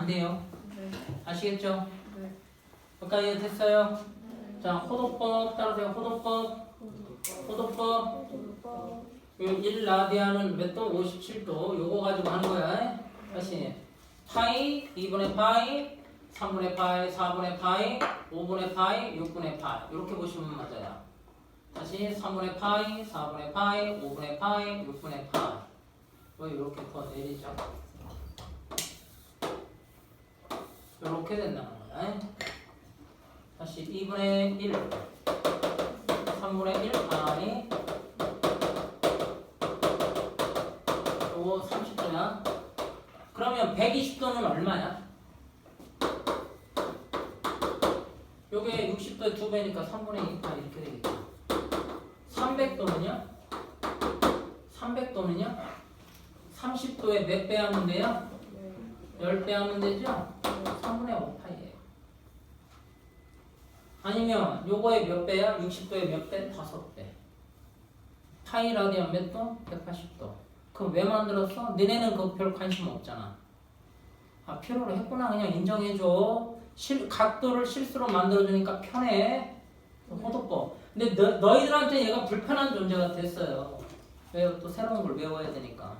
돼요. 네. 아시겠죠? 네. 여기까지 됐어요? 자, 호도법 따라서요. 호도법. 호도법. 1라디안은 몇 도? 57도. 요거 가지고 하는 거야. 다시. 파이, 2분의 파이, 3분의 파이, 4분의 파이, 5분의 파이, 6분의 파이. 이렇게 보시면 맞아요. 다시 3분의 파이, 4분의 파이, 5분의 파이, 6분의 파이. 왜 이렇게 더 내리죠? 이렇게 된다는 거야. 다시 2분의 1, 3분의 1 파이, 요거 30도야. 그러면 120도는 얼마야? 요게 60도의 2배니까 3분의 2파 이렇게 되겠죠. 300도는요? 300도는요? 30도에 몇 배 하면 돼요? 10배 하면 되죠? 3분의 5파이에요. 아니면 요거의 몇 배야? 60도의 몇 배? 5배. 파이 라디안 몇 도? 180도. 그럼 왜 만들었어? 너네는 그거 별 관심 없잖아. 아, 필요로 했구나. 그냥 인정해줘. 각도를 실수로 만들어주니까 편해. 호도법. 근데 너희들한테 얘가 불편한 존재가 됐어요. 왜요? 또 새로운 걸 외워야 되니까.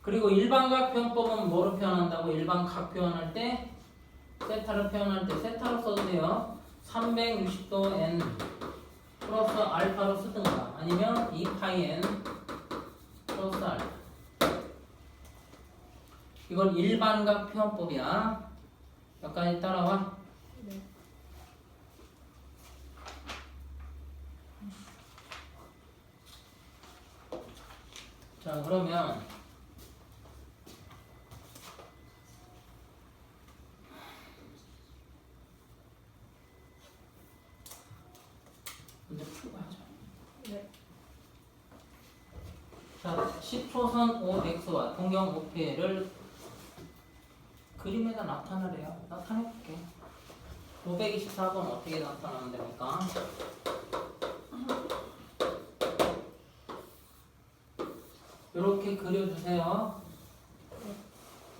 그리고 일반각 표현법은 뭐로 표현한다고? 일반각 표현할 때 세타를 표현할 때 세타로 써도 돼요. 360도 n 플러스 알파로 쓰든가 아니면 2파이 n 플러스 알파. 이건 일반각 표현법이야. 여기까지 따라와. 네. 자, 그러면 이제 풀고 하자. 네. 자, 10초선 OX와 동경 OP를 그림에다 나타내래요. 나타내볼게. 524번 어떻게 나타나면 됩니까? 이렇게 그려주세요.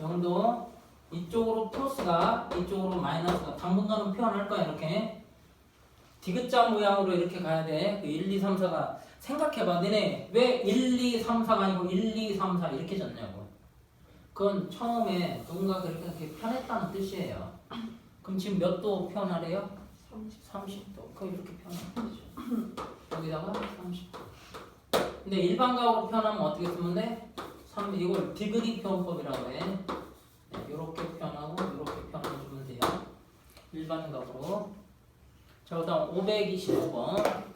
영도 이쪽으로 플러스가 이쪽으로 마이너스가 당분간은 표현할 거야. 이렇게 디귿자 모양으로 이렇게 가야 돼. 그 1, 2, 3, 4가 생각해봐. 너네 왜 1, 2, 3, 4가 아니고 1, 2, 3, 4 이렇게 졌냐고. 그건 처음에 누군가 그렇게 표현했다는 뜻이에요. 그럼 지금 몇 도 표현하래요? 30도. 그럼 이렇게 표현하면 되죠. 여기다가 30도. 근데 일반각으로 표현하면 어떻게 쓰면 돼? 이걸 디그리 표현법이라고 해. 네, 이렇게 표현하고 이렇게 표현해주면 돼요. 일반각으로. 자, 그다음 525번.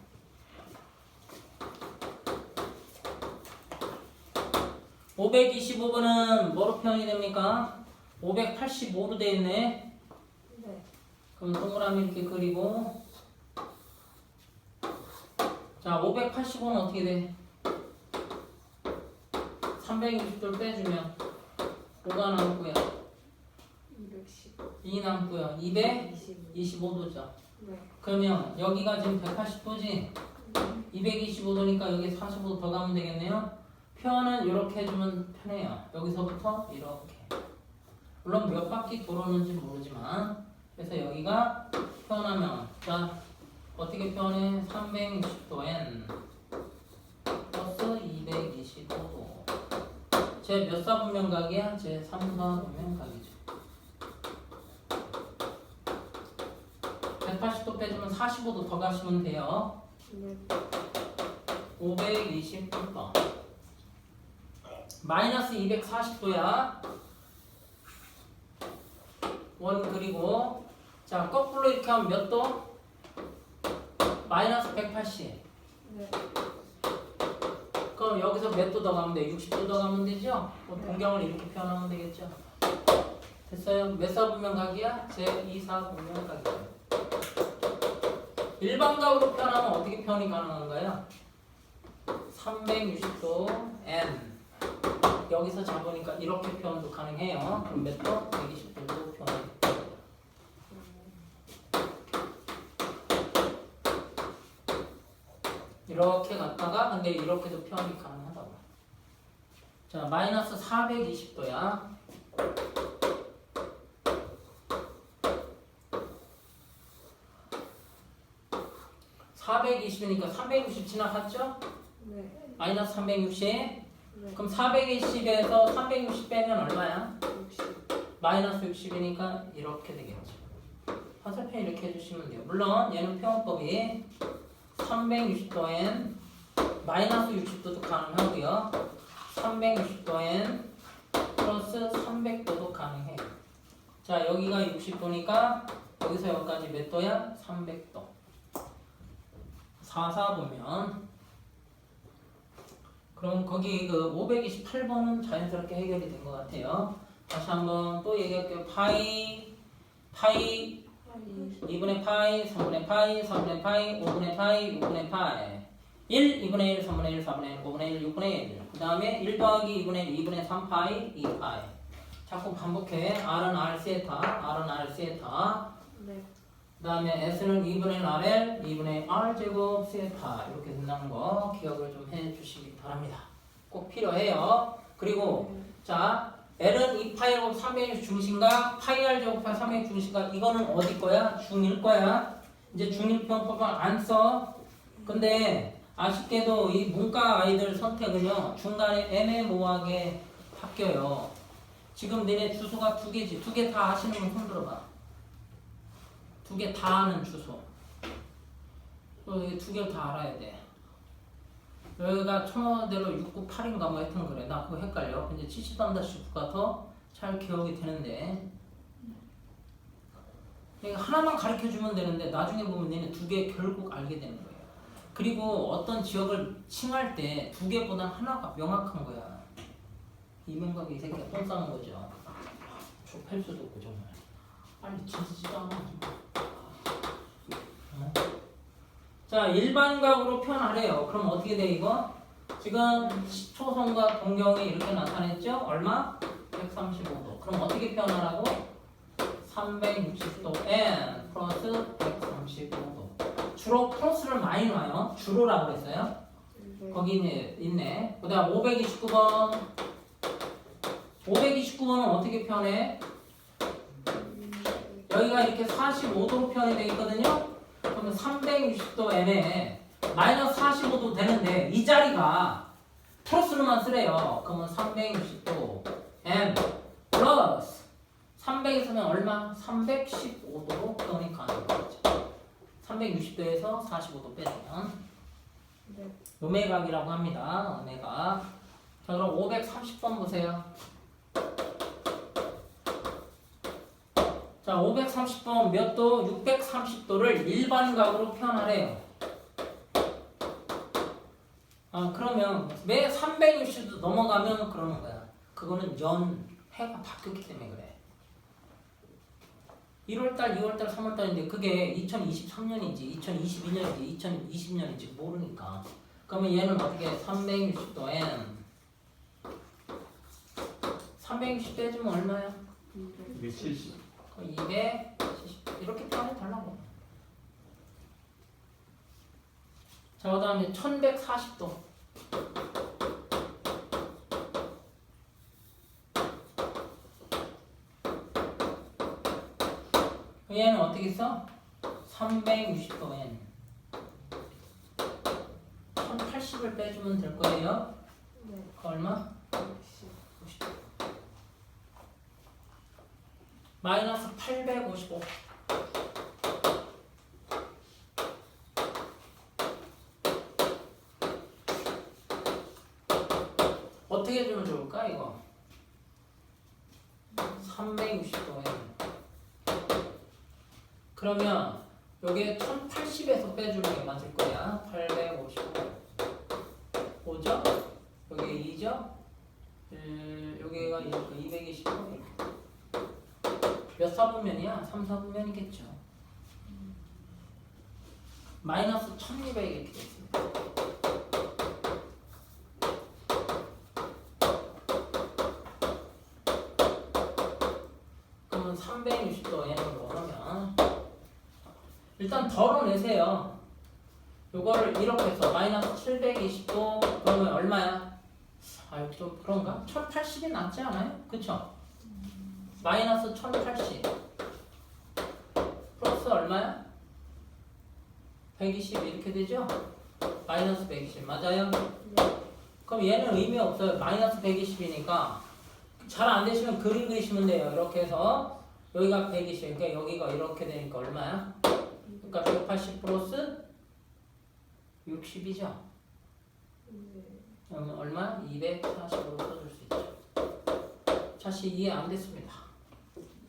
525번은 뭐로 표현이 됩니까? 585로 되어 있네. 네. 그럼 동그라미 이렇게 그리고. 자, 585는 어떻게 돼? 360도를 빼주면 5가 남고요. 210. 2 남고요. 225도죠. 네. 그러면 여기가 지금 180도지? 225도니까 여기 45도 더 가면 되겠네요. 표현은 이렇게 해주면 편해요. 여기서부터 이렇게. 물론 몇 바퀴 돌았는지 모르지만. 그래서 여기가 표현하면 자 어떻게 표현해? 360도 n 플러스 225도. 제 몇 사분면각이야? 제 3사분면각이죠. 180도 빼주면 45도 더 가시면 돼요. 네. 520도. 마이너스 240도야. 원 그리고 자 거꾸로 이렇게 하면 몇 도? 마이너스 180. 네. 그럼 여기서 몇 도 더 가면 돼? 60도 더 가면 되죠? 동경을 이렇게 표현하면 되겠죠? 됐어요? 몇 사분면각이야? 제 2사분면각이에요. 일반각으로 표현하면 어떻게 표현이 가능한가요? 360도 n 여기서 잡으니까 이렇게 표현도 가능해요. 그럼 몇 도? 120도도 표현해. 이렇게 갔다가 근데 이렇게도 표현이 가능하다고. 자, 마이너스 420도야. 420이니까 360 지나갔죠? 네. 마이너스 360. 네. 그럼 420에서 360 빼면 얼마야? 60. 마이너스 60이니까 이렇게 되겠죠. 화살표 이렇게 해주시면 돼요. 물론 얘는 표현법이 360도엔 마이너스 60도도 가능하고요. 360도엔 플러스 300도도 가능해요. 자, 여기가 60도니까 여기서 여기까지 몇 도야? 300도. 4 보면 그럼 거기 그 528번은 자연스럽게 해결이 된 것 같아요. 다시 한번 또 얘기할게요. 파이 2분의 파이, 3분의 파이, 4분의 파이, 5분의 파이, 6분의 파이 1, 2분의 1, 3분의 1, 4분의 1, 5분의 1, 6분의 1 그 다음에 1 더하기 2분의 1, 2분의 3파이, 2파이 자꾸 반복해. R은 R 세타, R은 R 세타 네. 그 다음에 S는 2분의 RL, 2분의 R제곱 세타 이렇게 된다는 거 기억을 좀 해주시기 바랍니다. 꼭 필요해요. 그리고 자 L은 2파이하고 300의 중심각, 파이 R제곱 파이 300의 중심각 이거는 어디 거야? 중1 거야. 이제 중1 표현법을 안 써. 근데 아쉽게도 이 문과 아이들 선택은요 중간에 애매모호하게 바뀌어요. 지금 너네 주소가 2개지. 2개 다 아시는 분 손 들어봐. 2개 다 아는 주소. 여기 2개를 다 알아야 돼. 여기가 청어대로 698인가 뭐 하여튼 그래. 나 그거 헷갈려. 근데 70-9가 더 잘 기억이 되는데. 그러니까 하나만 가르쳐 주면 되는데 나중에 보면 얘는 2개 결국 알게 되는 거예요. 그리고 어떤 지역을 칭할 때 2개보다 하나가 명확한 거야. 이명박이 이 새끼가 똥 싸는 거죠. 좁힐 수도 없고 정말. 빨리 지지지도 않아. 자, 일반각으로 표현하래요. 그럼 어떻게 돼 이거? 지금 초선과 동경이 이렇게 나타냈죠? 얼마? 135도. 그럼 어떻게 표현하라고? 360도 n 플러스 135도. 주로 플러스를 많이 놔요. 주로라고 그랬어요. 네. 거기 있네. 그 다음 529번. 529번은 어떻게 표현해? 여기가 이렇게 45도로 표현이 되어 있거든요. 그러면 360도 n에 마이너스 45도 되는데 이 자리가 플러스로만 쓰래요. 그러면 360도 n 플러스 300에서는 얼마? 315도로 표현이 가능한 거죠. 360도에서 45도 빼면 네. 음해각이라고 합니다. 음해각. 자, 그럼 530번 보세요. 자, 530번 몇 도? 630도를 일반각으로 표현하래요. 그러면 매 360도 넘어가면 그러는 거야. 그거는 해가 바뀌었기 때문에 그래. 1월달, 2월달, 3월달인데 그게 2023년인지 2022년인지 2020년인지 모르니까. 그러면 얘는 어떻게 360도 n 360 빼주면 얼마야? 270. 270 이렇게 표현해 달라고. 자, 그 다음에 1140도. 얘는 어떻게 써? 360도 n 1080을 빼주면 될 거예요. 네. 그 얼마? 60. 50. 마이너스 855. 어떻게 해주면 좋을까 이거? 360도에 그러면 요게 1080에서 빼주는 게 맞을 거야. 855 5죠? 여기 2죠? 여기가 225 몇 사분면이야? 3, 4분면이겠죠. 마이너스 1200 이렇게 됐습니다. 그러면 360도 n으로 그러면 일단 덜어내세요. 요거를 이렇게 해서 마이너스 720도 그러면 얼마야? 좀 그런가? 1080이 낫지 않아요? 그쵸? 마이너스 1080 플러스 얼마야? 120 이렇게 되죠? 마이너스 120 맞아요? 네. 그럼 얘는 의미 없어요. 마이너스 120이니까 잘 안 되시면 그림 그리시면 돼요. 이렇게 해서 여기가 120, 그러니까 여기가 이렇게 되니까 얼마야? 그러니까 180 플러스 60이죠. 네. 그러면 얼마? 240으로 써줄 수 있죠. 다시 이해 안 됐습니다.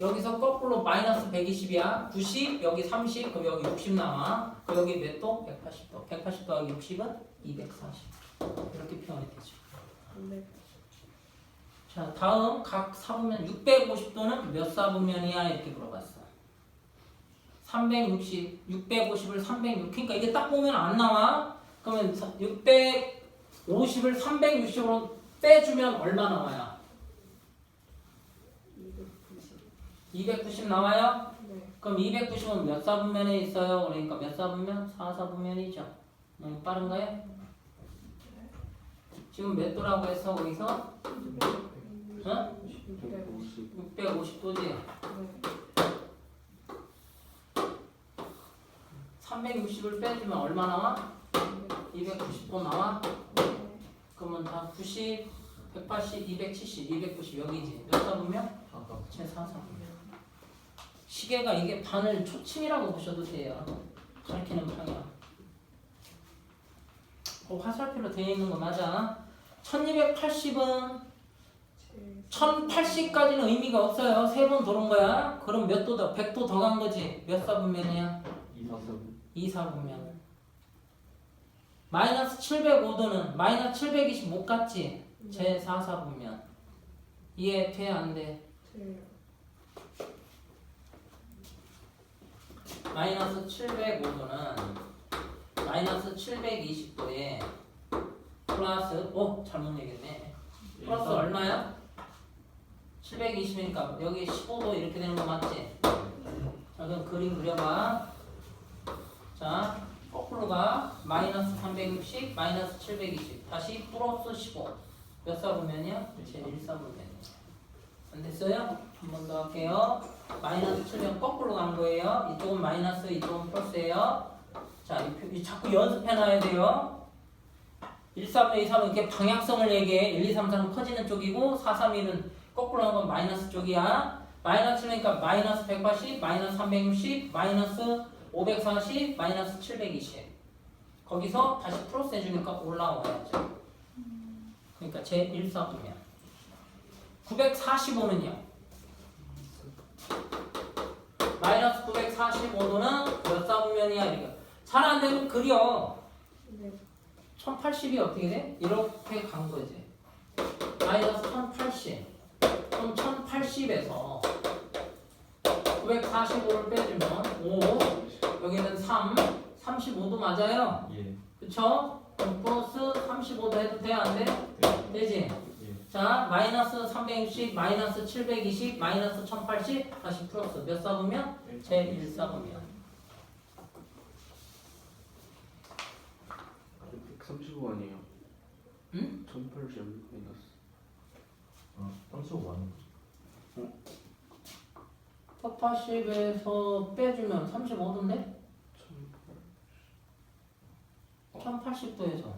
여기서 거꾸로 마이너스 120이야. 90, 여기 30, 그럼 여기 60 나와. 그럼 여기 몇 도? 180도. 180 더하기 60은 240. 이렇게 표현이 되죠. 네. 자, 다음 각 사분면 650도는 몇 사분면이야? 이렇게 물어봤어. 360, 650을 360. 그러니까 이게 딱 보면 안 나와. 그러면 650을 360으로 빼주면 얼마 나와요? 290 나와요? 네. 그럼 290은 몇 사분면에 있어요? 그러니까 몇 사분면? 4사분면이죠. 너무 빠른가요? 지금 몇 도라고 했어? 거기서? 어? 650. 650도지? 네. 360을 빼주면 얼마 나와? 290도 나와? 네. 그러면 다 90, 180, 270, 290 여기지. 몇 사분면? 제 4사분면. 시계가 이게 바늘 초침이라고 보셔도 돼요. 가리키는 방향. 화살표로 되어 있는 거 맞아. 1280은 1080까지는 의미가 없어요. 3번 도는 거야. 그럼 몇 도 더? 100도 더 간 거지. 몇 사분면이야? 2사분면. 마이너스 705도는 마이너스 720 못 갔지. 제 4사분면. 이해 돼? 안 돼? 돼요. 마이너스 705도는 마이너스 720도에 플러스 잘못 얘기했네. 플러스 얼마야? 720이니까 여기 15도 이렇게 되는 거 맞지? 자, 그럼 그림 그려봐. 자, 거꾸로가 마이너스 360, 마이너스 720 다시 플러스 15 몇 사분면이야? 제 1사분면이야. 안 됐어요? 한 번 더 할게요. 마이너스 7면 거꾸로 간 거예요. 이쪽은 마이너스, 이쪽은 플러스예요. 자, 이 자꾸 연습해놔야 돼요. 1, 3, 2, 3은 이렇게 방향성을 얘기해. 1, 2, 3, 4는 커지는 쪽이고 4, 3, 1은 거꾸로 한 건 마이너스 쪽이야. 마이너스 7이니까 마이너스 180, 마이너스 360, 마이너스 540, 마이너스 720. 거기서 다시 플러스 해주니까 올라와야죠. 그러니까 제 1사분면. 945는요. 마이너스 945도는 몇 사분면이야? 이거. 잘 안 되면 그려. 네. 1080이 어떻게 돼? 이렇게 간 거지. 마이너스 1080. 그럼 1080에서 945를 빼주면 5, 여기는 3, 35도 맞아요? 예. 그쵸? 그럼 플러스 35도 해도 돼? 안 돼? 네. 되지? 예. 자, 마이너스 360, 마이너스 720, 마이너스 1080, 다시 플러스 몇 사분면? 제 1사분면. 135 아니에요? 응? 1080 마이너스 35만 180에서 빼주면 35도인데? 1080도에서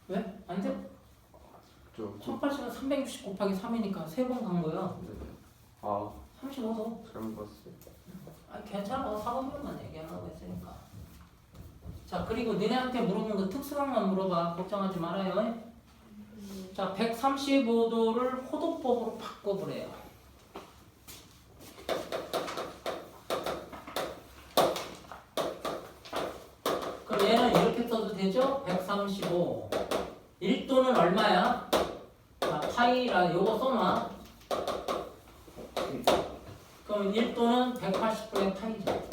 왜? 안 돼? 저 1080은 360 곱하기 3이니까 3번 간 거야. 아 35도. 잘못 봤어요. 괜찮아. 4번만 얘기하려고 했으니까. 자, 그리고 너네한테 물어본 거 특수강만 물어봐. 걱정하지 말아요. 자, 135도를 호도법으로 바꿔보래요. 그럼 얘는 이렇게 써도 되죠? 135. 1도는 얼마야? 자, 파이라 요거 써놔. 그럼 1도는 180분의 파이죠.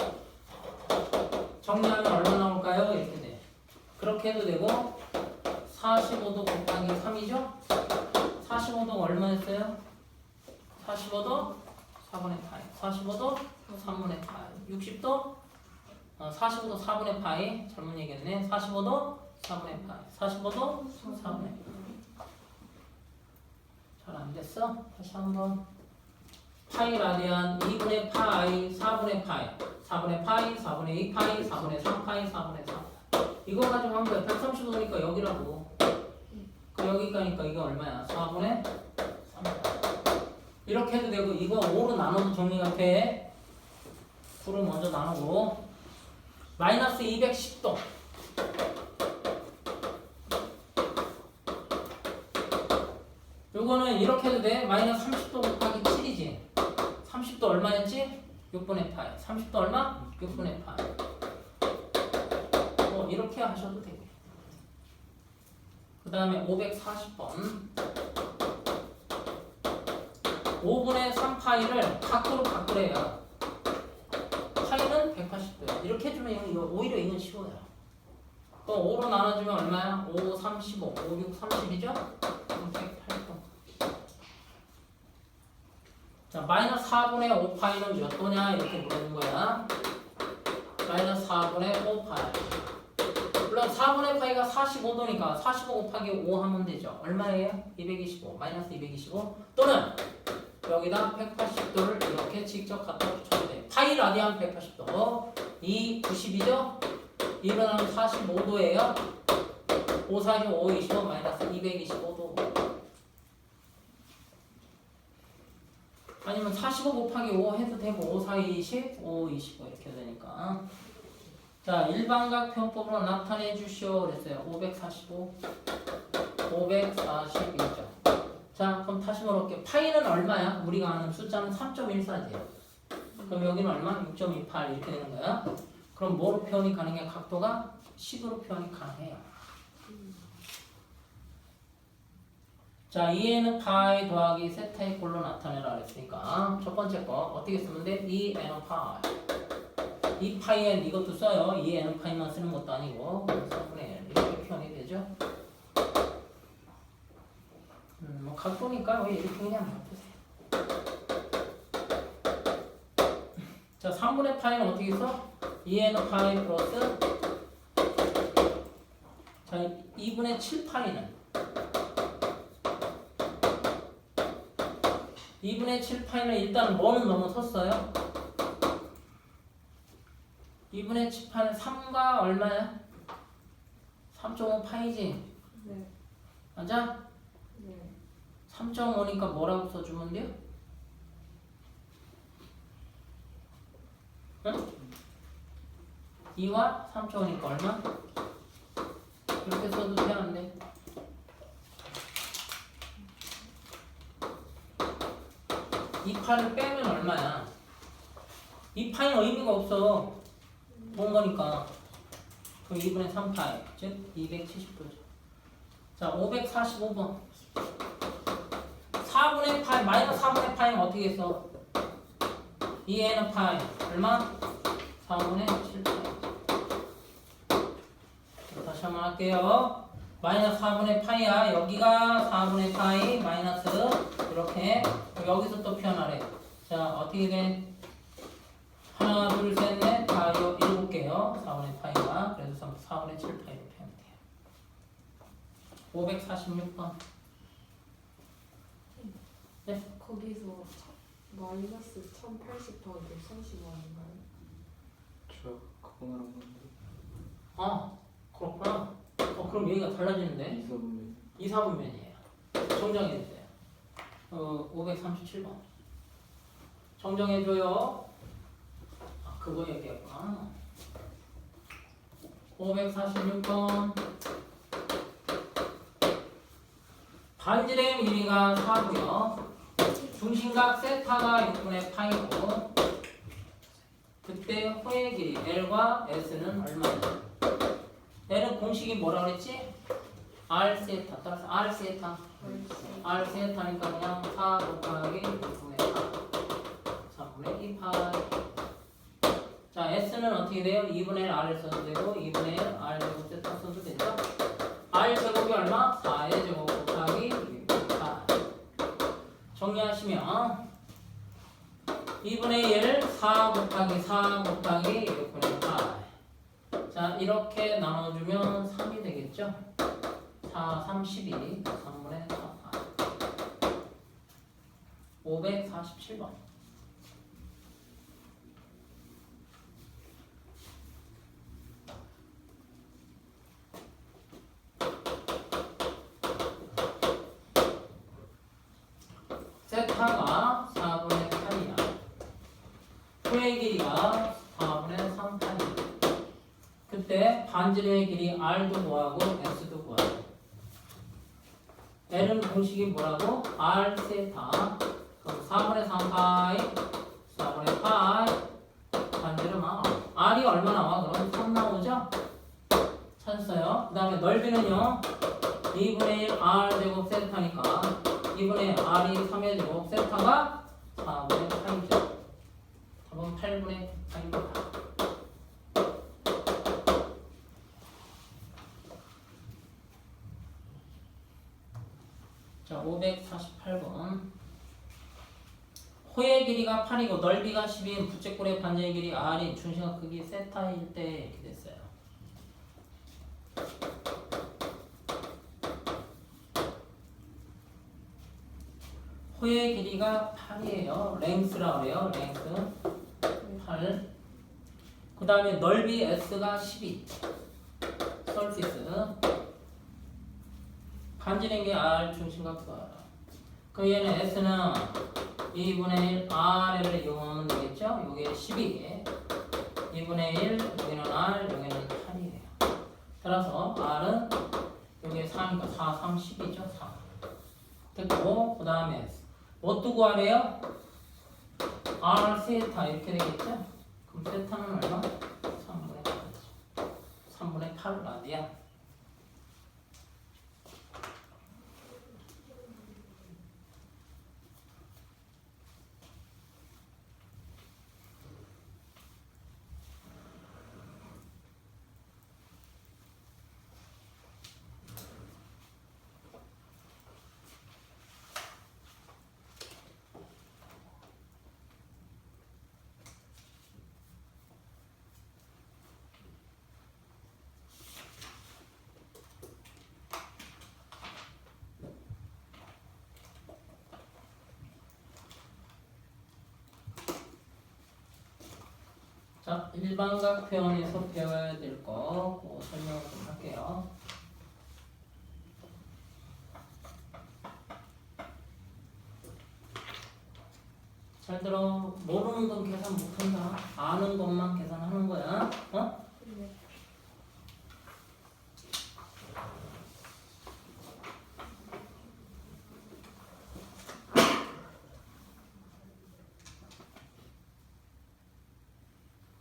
정리하면 얼마 나올까요? 이렇게 돼. 그렇게 해도 되고 45도 곱하기 3이죠? 45도가 얼마였어요? 45도 4분의 파이. 45도 3분의 파이. 60도 45도 4분의 파이. 잘못 얘기했네. 45도 4분의 파이. 45도 4분의 파이. 잘 안 됐어? 다시 한번. 파이 라디안 2분의 파이 4분의 파이. 4분의 파이, 4분의 2 파이, 4분의 3 파이, 4분의 4. 이거 가지고 한 거야. 135니까 여기라고. 그 여기가니까 이거 얼마야? 4분의 3. 이렇게 해도 되고 이거 5로 나눠도 정리가 돼. 9로 먼저 나누고 마이너스 210도. 요거는 이렇게 해도 돼. 마이너스 30도 곱하기 7이지. 30도 얼마였지? 6분의 파이. 30도 얼마? 6분의 파이. 이렇게 하셔도 되고. 그 다음에 540번. 5분의 3파이를 각도로 바꾸래요. 파이는 180도야. 이렇게 해주면 이거 오히려 이건 쉬워요. 또 5로 나눠주면 얼마야? 5, 35, 5, 6, 30이죠? 108도. 자, 마이너스 4분의 5파이는 몇 도냐? 이렇게 물어본 거야. 마이너스 4분의 5파이. 물론 4분의 파이가 45도니까 45 곱하기 5 하면 되죠. 얼마예요? 225. 마이너스 225. 또는 여기다 180도를 이렇게 직접 갖다 붙여도 돼. 파이 라디안 180도. 2, 90이죠? 2는 45도예요. 5, 45, 5, 25, 마이너스 225도. 아니면 45 곱하기 5 해도 되고 5, 4, 20, 5, 25 이렇게 되니까. 자, 일반각 편법으로 나타내 주시오 그랬어요. 545, 542죠. 자, 그럼 다시 물어볼게요. 파이는 얼마야? 우리가 아는 숫자는 3.14죠. 그럼 여기는 얼마? 6.28 이렇게 되는 거야. 그럼 뭐로 표현이 가능해? 각도가 10으로 표현이 가능해요. 자, 2n은 파이 더하기 세타의 꼴로 나타내라 그랬으니까 첫 번째 거 어떻게 쓰면 돼? 2n은 파이. 이 파이엔 이것도 써요. 2n은 파이만 쓰는 것도 아니고 3분의 1 이렇게 표현이 되죠. 뭐 각도니까 왜 이렇게 그냥 바꾸세요. 자, 3분의 파이는 어떻게 써? 2n은 파이 플러스 자, 2분의 7 파이는 2분의 7 파이는 일단 뭐는 넘어섰어요? 2분의 7 파이는 3과 얼마야? 3.5 파이지? 네. 맞아? 네. 3.5니까 뭐라고 써주면 돼요? 응? 2와 3.5니까 얼마? 이렇게 써도 돼, 안 돼? 이 파를 빼면 얼마야? 이 파이는 의미가 없어. 본 거니까. 그럼 2분의 3파이, 즉 270도죠. 자, 545번. 4분의 파이, 마이너스 4분의 파이는 어떻게 써? 2n은 파이, 얼마? 4분의 7파이. 다시 한번 할게요. 마이너스 4분의 파이야. 여기가 4분의 파이, 마이너스 이렇게. 여기서 또 표현하래. 자, 어떻게 돼? 하나, 둘, 셋, 넷, 다 7개요. 4분의 파이가. 그래서 4분의 7파이로 표현돼요. 546번. 네? 거기서 마이너스 1080 더하기 35 아닌가요? 저 그거 말한 건데. 그렇구나. 그럼 얘기가 달라지는데? 2사분면 2, 4분면이에요. 정정해주세요. 537번. 정정해줘요. 그거 얘기했구나. 546번. 반지름 1위가 4고요. 중심각 세타가 6분의 파이고 그때 호의 길이 L과 S는 얼마냐? L은 공식이 뭐라 그랬지? R 세타. 따라서 R 세타. R 세타니까 그냥 4 곱하기 6분의 4. 4분의 2 파이. 자, S는 어떻게 돼요? 2분의 1 R을 써도 되고 2분의 1 R 제곱 세타 써도 되죠? R 제곱이 얼마? 4의 제곱 곱하기 6분의 4. 정리하시면 2분의 1 4 곱하기 4 곱하기 6분의 4. 자, 이렇게 나눠주면 3이 되겠죠? 4, 32, 3분의 4. 547번. 반지름의 길이 r도 구하고 x도 구하고. L은 공식이 뭐라고? r 세타. 그럼 4분의 3파이 4분의 파이 반지름 r이 얼마 나와? 그럼 3 나오죠? 찾았어요. 그 다음에 넓이는요 2분의 1 r제곱 세타니까 2분의 r이 3의 제곱 세타가 4분의 8이죠. 답은 8분의 8입니다. 자, 548번. 호의 길이가 8이고 넓이가 10인 부채꼴의 반지의 길이 r인 중심과 크기 세타일 때 이렇게 됐어요. 호의 길이가 8이에요. 랭스라고 해요. 랭스 8. 그 다음에 넓이 s가 12. 서피스. 반지름 게 r 중심과 크다. 그럼 얘는 s는 2분의 1 r을 이용하면 되겠죠? 요게 12. 2분의 1 여기는 r 여기는 8이에요. 따라서 r은 여기 3이니까 4, 3, 10이죠? 3. 됐고 그 다음에 뭐 두고 하래요? r 세타 이렇게 되겠죠? 그럼 세타는 얼마? 3분의 8이죠. 3분의 8 라디안. 자, 일반각 표현에서 배워야 될 거 그거 설명을 좀 할게요. 잘 들어. 모르는 건 계산 못한다. 아는 것만 계산하는 거야. 어? 네.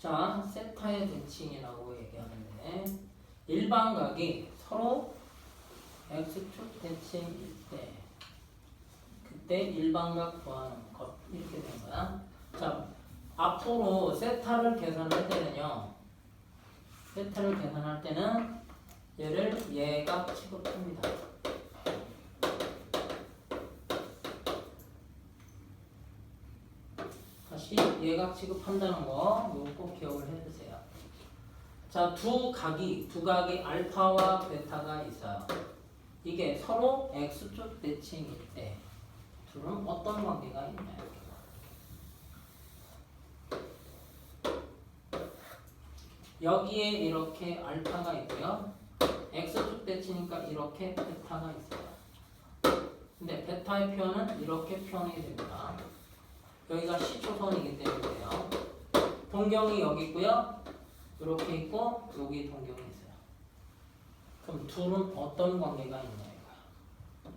자, 세타의 대칭이라고 얘기하는데 일반각이 서로 x축 대칭일 때 그때 일반각 구하는 것 이렇게 된 거야. 자, 앞으로 세타를 계산할 때는요. 세타를 계산할 때는 얘를 예각 취급합니다. 다시 예각 취급한다는 거 이거 꼭 기억을 해두세요. 자, 두 각이 알파와 베타가 있어요. 이게 서로 x축 대칭일 때 둘은 어떤 관계가 있나요? 여기에 이렇게 알파가 있고요. x축 대칭이니까 이렇게 베타가 있어요. 근데 베타의 표현은 이렇게 표현이 됩니다. 여기가 시초선이기 때문에요. 동경이 여기 있고요. 이렇게 있고 여기 동경이 있어요. 그럼 둘은 어떤 관계가 있냐 이거야.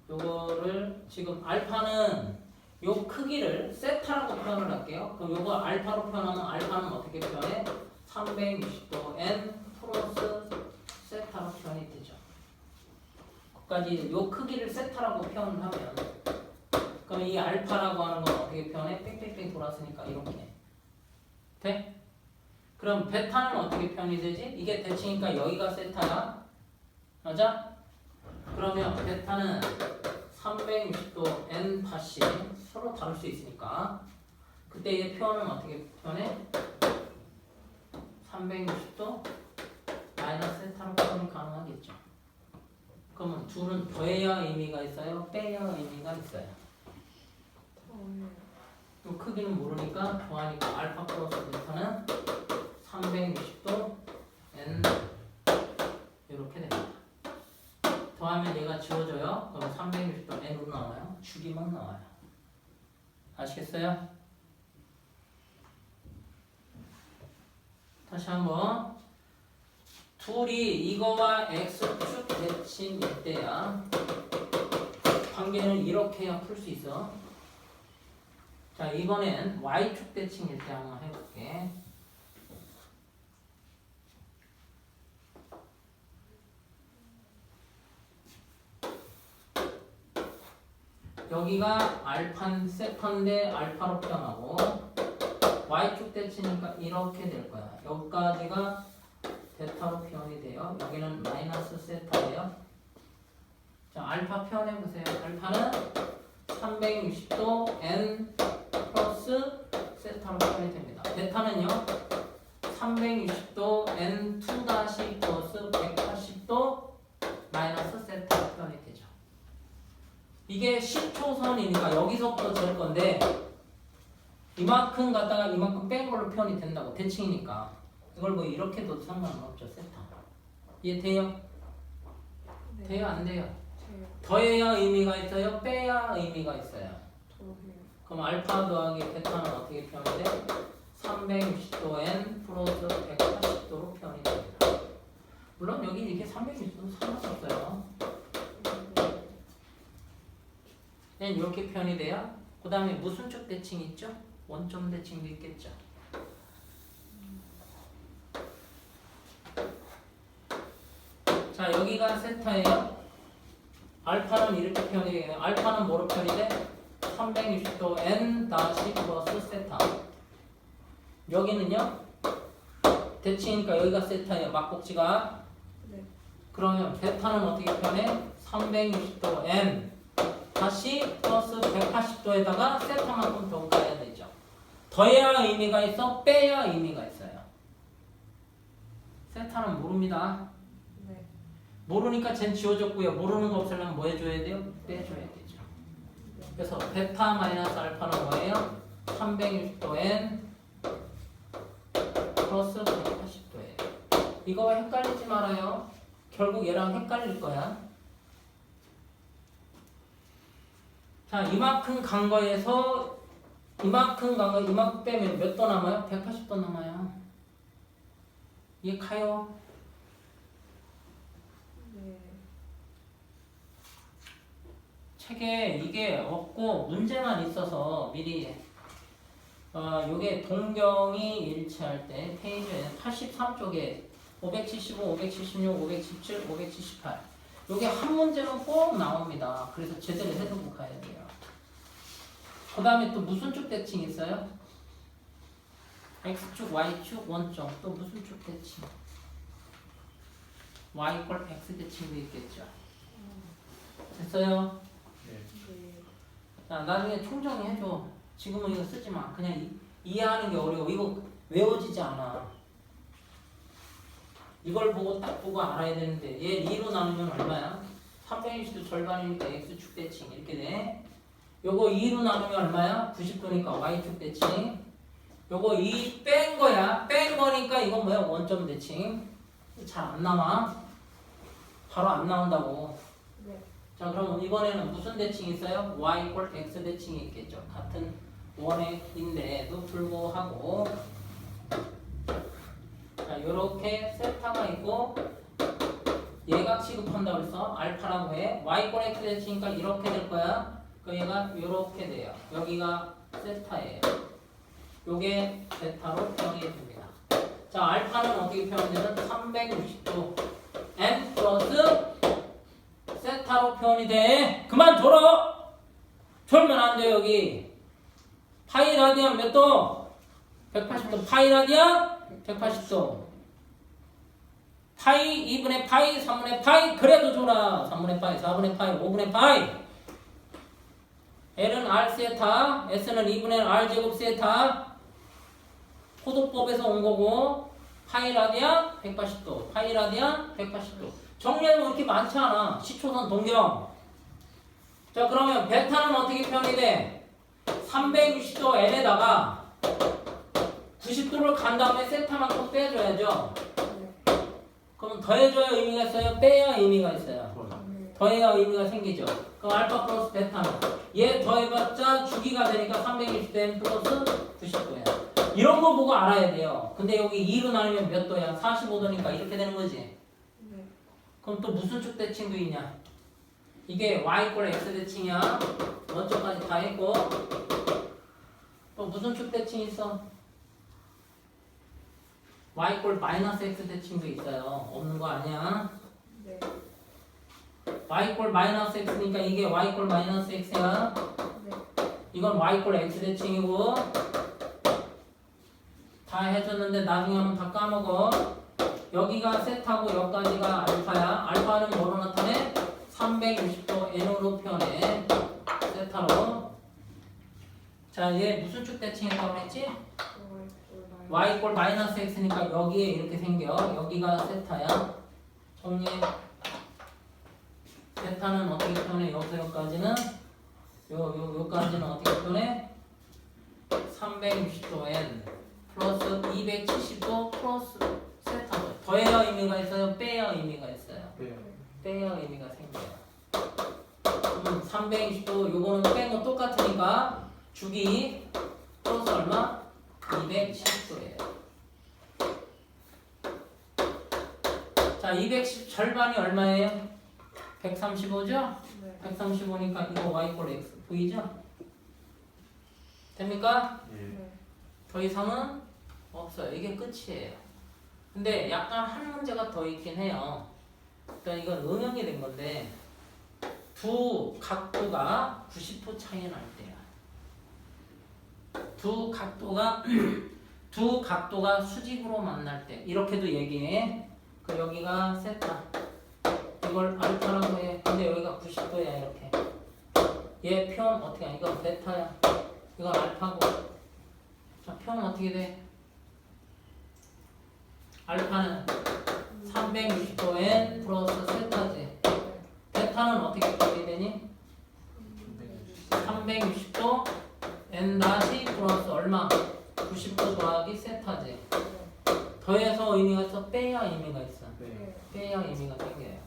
요거를 지금 알파는 요 크기를 세타라고 표현을 할게요. 그럼 요거 알파로 표현하면 알파는 어떻게 표현해? 360도 n 플러스 세타로 표현이 되죠. 거기까지 요 크기를 세타라고 표현을 하면 그럼 이 알파라고 하는 건 어떻게 표현해? 뺑뺑뺑 돌았으니까 이렇게 돼? 그럼 베타는 어떻게 표현이 되지? 이게 대칭이니까 여기가 세타야. 맞아? 그러면 베타는 360도 n 다시 서로 다를 수 있으니까 그때 이 표현은 어떻게 표현해? 360도 마이너스 세타로 표현이 가능하겠죠. 그러면 둘은 더해야 의미가 있어요? 빼야 의미가 있어요? 또 크기는 모르니까 더하니까 알파 플러스 베타는 360도 n 이렇게 됩니다. 더하면 얘가 지워져요. 그럼 360도 n으로 나와요. 주기만 나와요. 아시겠어요? 다시 한번 둘이 이거와 x축 대칭일 때야 관계는 이렇게 해야 풀 수 있어. 자, 이번엔 y축 대칭일 때 한번 해볼게. 여기가 알파 세타인데 알파로 표현하고 y축 대칭이니까 이렇게 될 거야. 여기까지가 베타로 표현이 돼요. 여기는 마이너스 세타예요. 자, 알파 표현해 보세요. 알파는 360도 n 플러스 세타로 표현이 됩니다. 베타는요 360도 n2 다시 플러스 180도 마이너스 세타로 표현이 되죠. 이게 10초선이니까 여기서부터 잴 건데 이만큼 갖다가 이만큼 뺀 걸로 표현이 된다고. 대칭이니까 이걸 뭐 이렇게 둬도 상관은 없죠. 세타 이해돼요? 네. 돼요? 안 돼요? 돼요. 더해야 의미가 있어요? 빼야 의미가 있어요? 더해요. 그럼 알파 더하기 베타는 어떻게 표현이 돼? 360도 n 플러스 180도로 표현이 됩니다. 물론 여기 이렇게 360도도 상관없어요. 그냥 이렇게 표현이 돼요. 그 다음에 무슨 쪽 대칭 있죠? 원점 대칭도 있겠죠. 자, 여기가 세타예요. 알파는 이렇게 표현이 돼요. 알파는 뭐로 표현이 돼? 360도 n 다시 플러스 세타. 여기는요 대칭이니까 여기가 세타예요. 막꼭지가. 네. 그러면 베타는 어떻게 표현해? 360도 n 다시 플러스 180도에다가 세타만큼 더 가야 되죠. 더해야 의미가 있어? 빼야 의미가 있어요. 세타는 모릅니다. 네. 모르니까 쟨 지워졌고요. 모르는 거 없애려면 뭐 해줘야 돼요? 빼줘야 되죠. 그래서 베타 마이너스 알파는 뭐예요? 360도 n 플러스 180도예요. 이거와 헷갈리지 말아요. 결국 얘랑 헷갈릴 거야. 자, 이만큼 간 거에서 이만큼 간 거 이만큼 빼면 몇 도 남아요? 180도 남아요. 이해 가요? 네. 책에 이게 없고 문제만 있어서 미리 요게 동경이 일치할 때 페이지에 83쪽에 575, 576, 577, 578 요게 한 문제는 꼭 나옵니다. 그래서 제대로 해두고 가야 돼요. 그 다음에 또 무슨 쪽 대칭 있어요? X축, Y축, 원점. 또 무슨 쪽 대칭? Y = X 대칭도 있겠죠. 됐어요? 네. 자, 나중에 총정리해줘. 지금은 이거 쓰지 마. 그냥 이해하는 게 어려워. 이거 외워지지 않아. 이걸 보고 딱 보고 알아야 되는데 얘 2로 나누면 얼마야? 360도 절반이니까 X축 대칭 이렇게 돼. 요거 2로 나누면 얼마야? 90도니까 Y축 대칭. 요거 2 뺀 거야. 뺀 거니까 이건 뭐야? 원점 대칭. 잘 안 나와. 바로 안 나온다고. 네. 자, 그럼 이번에는 무슨 대칭이 있어요? Y = X 대칭이 있겠죠. 같은 원액인데도 불구하고 자, 요렇게 세타가 있고 얘가 취급한다고 해서 알파라고 해. Y = X 대칭이니까 이렇게 될 거야. 그 얘가 요렇게 돼요. 여기가 세타예요. 요게 베타로 표현이 됩니다. 자, 알파는 어떻게 표현되는? 360도 n 플러스 세타로 표현이 돼. 그만 졸어! 졸면 안 돼, 여기. 파이 라디안 몇 도? 180도. 파이 라디안? 180도. 파이, 2분의 파이, 3분의 파이. 그래도 졸아. 3분의 파이, 4분의 파이, 5분의 파이. L은 R 세타, S는 2분의 R 제곱 세타. 포도법에서 온 거고, 파이 라디안 180도, 파이 라디안 180도. 정리하면 이렇게 많지 않아. 시초선 동경. 자, 그러면 베타는 어떻게 표현이 돼? 360도 N에다가 90도를 간 다음에 세타만큼 빼줘야죠. 네. 그럼 더해줘야 의미가 있어요? 빼야 의미가 있어요? 네. 더해야 의미가 생기죠. 그럼 알파 플러스 베타는 얘 더해봤자 주기가 되니까 360도 N 플러스 90도야. 이런 거 보고 알아야 돼요. 근데 여기 2로 나누면 몇 도야? 45도니까 이렇게 되는 거지. 네. 그럼 또 무슨 축 대칭도 있냐? 이게 y 꼴 x 대칭이야. 먼저까지 다 했고 또 무슨 축 대칭 있어? y 꼴 마이너스 x 대칭도 있어요. 없는 거 아니야? 네. y 꼴 마이너스 x니까 이게 y 꼴 마이너스 x야. 네. 이건 y 꼴 x 대칭이고 다 해줬는데 나중에 하면 다 까먹어. 여기가 세타고 여기까지가 알파야. 알파는 뭐로 나타내? 360도 n으로 표현해. 세타로. 자, 얘 무슨 축 대칭이라고 했지? y 꼴 마이너스 x니까 여기에 이렇게 생겨. 여기가 세타야. 정리해. 세타는 어떻게 표현해? 여기서 여기까지는 요까지는 어떻게 표현해? 360도 n 플러스 270도 플러스 세타도. 더해야 의미가 있어요? 빼야 의미가 있어요? 빼요. 빼야 의미가 생겨요. 320도 요거는 뺀 거 똑같으니까 주기 플러스 얼마? 210도예요. 자, 210 절반이 얼마예요? 135죠? 네. 135니까 이거 y 꼴 x 보이죠? 됩니까? 예. 네. 더 이상은 없어요. 이게 끝이에요. 근데 약간 한 문제가 더 있긴 해요. 그러니까 이건 응용이 된 건데 두 각도가 90도 차이 날 때야. 두 각도가 수직으로 만날 때 이렇게도 얘기해. 그 여기가 세타. 이걸 알파라고 해. 근데 여기가 90도야 이렇게. 얘 표현 어떻게 해? 이건 베타야. 이건 알파고. 자, 표현 어떻게 돼? 알파는 360도 n 플러스 세타지. 베타는 어떻게 표현이 되니? 360도 n 다시 플러스 얼마? 90도 더하기 세타지. 더해서 의미가 있어? 빼야 의미가 있어? 빼요. 빼야 의미가 생겨요.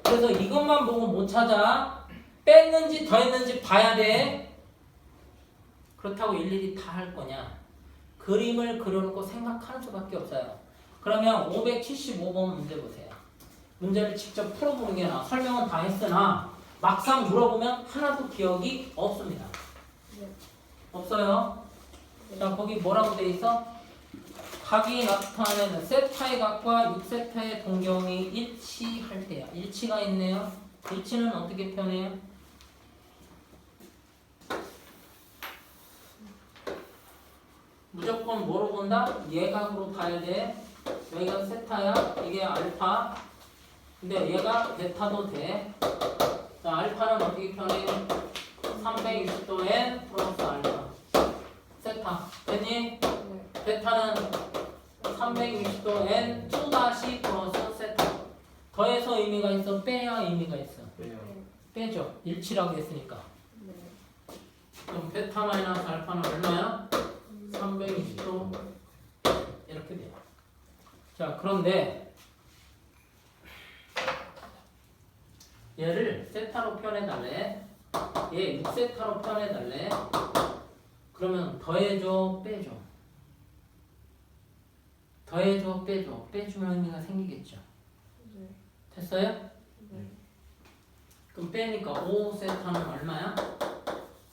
그래서 이것만 보고 못 찾아. 뺐는지 더했는지 봐야 돼. 그렇다고 일일이 다 할 거냐? 그림을 그려놓고 생각하는 수밖에 없어요. 그러면 575번 문제 보세요. 문제를 직접 풀어보는 게 나아. 설명은 다 했으나 막상 물어보면 하나도 기억이 없습니다. 네. 없어요. 자, 거기 뭐라고 돼 있어? 각이 나타내는 세타의 각과 6세타의 동경이 일치할 때야. 일치가 있네요. 일치는 어떻게 표현해요? 무조건 뭐로 본다? 예각으로 봐야 돼. 여기가 세타야. 이게 알파. 근데 얘가 베타도 돼. 자, 알파는 어떻게 표현해? 360도 n 플러스 알파. 세타. 됐니? 네. 베타는 360도 n 2 다시 플러스 세타. 더해서 의미가 있어? 빼야 의미가 있어? 빼요. 빼죠. 일치라고 했으니까. 네. 그럼 베타 마이너스 알파는 얼마야? 360도 이렇게 돼요. 자, 그런데 얘를 세타로 표현해달래. 얘 6세타로 표현해달래. 그러면 더해줘, 빼줘. 더해줘, 빼줘. 빼주면 의미가 생기겠죠. 네. 됐어요? 네. 그럼 빼니까 5세타는 얼마야?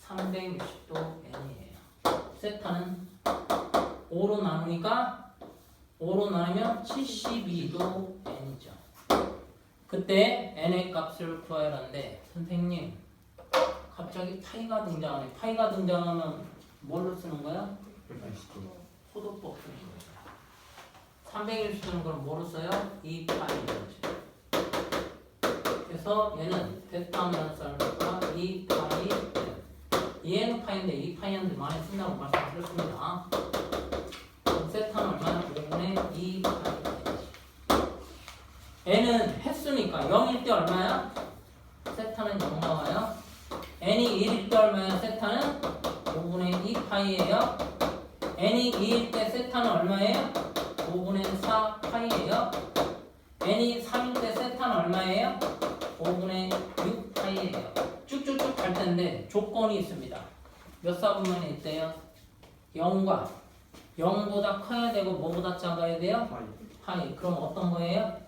360도 n이에요. 세타는 5로 나누니까 5로 나누면 72도 n이죠. 그때 n의 값을 구하라는데 선생님 갑자기 파이가 등장하네. 파이가 등장하면 뭘로 쓰는 거야? 180도. 호도법 쓰는 거예요. 360도는 그럼 뭐로 써요? 2파이죠. 그래서 얘는 베타 마이너스 알파가 2파이. 얘는 파이인데 2파이한테 많이 쓴다고 말씀드렸습니다. 그럼 세타는 얼마나? 5분의 2파이. n은 횟수니까 0일 때 얼마야? 세타는 0 나와요. n이 1일 때 얼마야? 세타는 5분의 2파이예요. n이 2일 때 세타는 얼마예요? 5분의 4파이예요. n이 3일 때 세타는 얼마예요? 5분의 6파이예요. 쭉쭉쭉 갈 텐데 조건이 있습니다. 몇 사분면이 있대요? 0과 0보다 커야 되고 뭐보다 작아야 돼요? 파이. 그럼 어떤 거예요?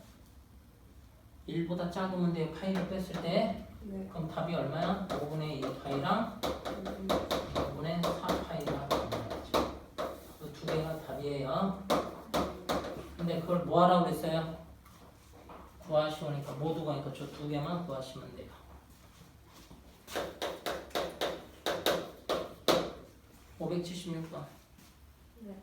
1보다 작으면 돼요. 파이를 뺐을 때. 네. 그럼 답이 얼마야? 5분의 2 파이랑 5분의 4 파이가 나오죠. 그 두 개가 답이에요. 근데 그걸 뭐 하라고 그랬어요? 구하시오니까 모두 가니까 저 두 개만 구하시면 돼요. (576번) 네.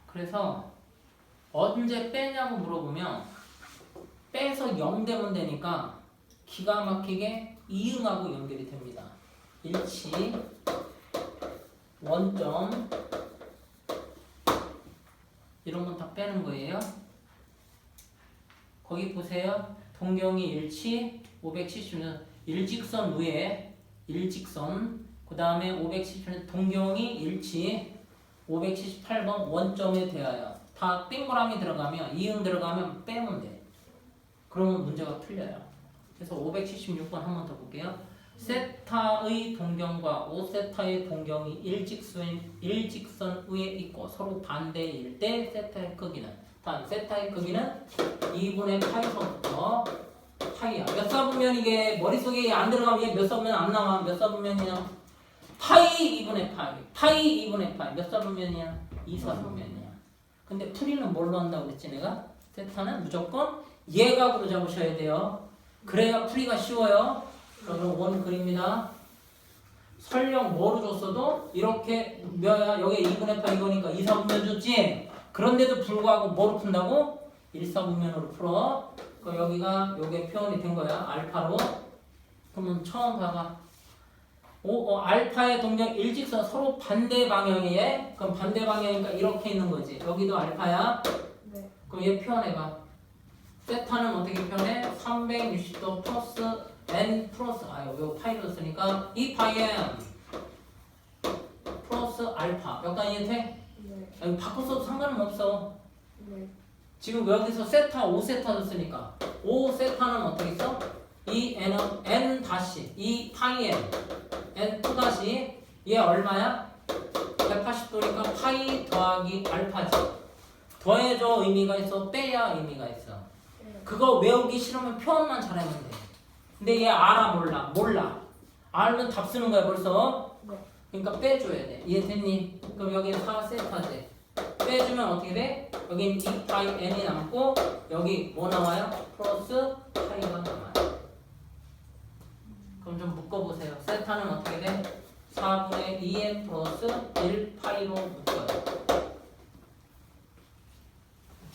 그래서 언제 빼냐고 물어보면 빼서 0 되면 되니까 기가 막히게 이응하고 연결이 됩니다. 일치, 원점 이런 건 다 빼는 거예요. 거기 보세요. 동경이 일치 570년 일직선 위에 일직선 그 다음에 570년 동경이 일치 578번 원점에 대하여 다 동그라미 들어가면 이응 들어가면 빼면 돼. 그러면 문제가 풀려요. 그래서 576번 한 번 더 볼게요. 세타의 동경과 5세타의 동경이 일직선 위에 있고 서로 반대일 때 세타의 크기는 단 세타의 크기는 2분의 파이서부터 파이야. 몇 사분면 이게 머릿속에 안 들어가면 이게 몇 사분면 안 나와. 몇 사분면이냐? 파이 2분의 파이. 파이 2분의 파이. 몇 사분면이야? 2사분면이야. 근데 풀이는 뭘로 한다고 그랬지 내가? 세타는 무조건 예각으로 잡으셔야 돼요. 그래야 풀이가 쉬워요. 그럼 원 그립니다. 설령 뭐로 줬어도 이렇게 몇야? 여기 2분의 파이 이거니까 2사분면 줬지? 그런데도 불구하고 뭐로 푼다고? 1사분면으로 풀어. 그럼 여기가 요게 표현이 된 거야. 알파로. 그러면 처음 봐봐. 알파의 동경 일직선 서로 반대 방향이에. 그럼 반대 방향이니까 이렇게 있는 거지. 여기도 알파야. 네. 그럼 얘 표현해봐. 세타는 어떻게 표현해? 360도 플러스 n 플러스 요 파이로 쓰니까 2파이n 플러스 알파. 몇 가지 이해돼? 네. 여기 바꿔서도 상관은 없어. 네. 지금 여기서 세타 5세타도 쓰니까 5세타는 어떻게 써? 이 n은 n 다시 2 파이 n n 또 다시 얘 얼마야? 180도니까 파이 더하기 알파지. 더해줘 의미가 있어? 빼야 의미가 있어. 네. 그거 외우기 싫으면 표현만 잘하면 돼. 근데 얘 알아 몰라. 알면 답 쓰는 거야 벌써. 네. 그러니까 빼줘야 돼. 이해됐니? 그럼 여기 4세타지. 빼주면 어떻게 돼? 여긴 2파이 n이 남고 여기 뭐 나와요? 플러스 파이가 나와요. 그럼 좀 묶어보세요. 세타는 어떻게 돼? 4분의 2n 플러스 1파이로 묶어요.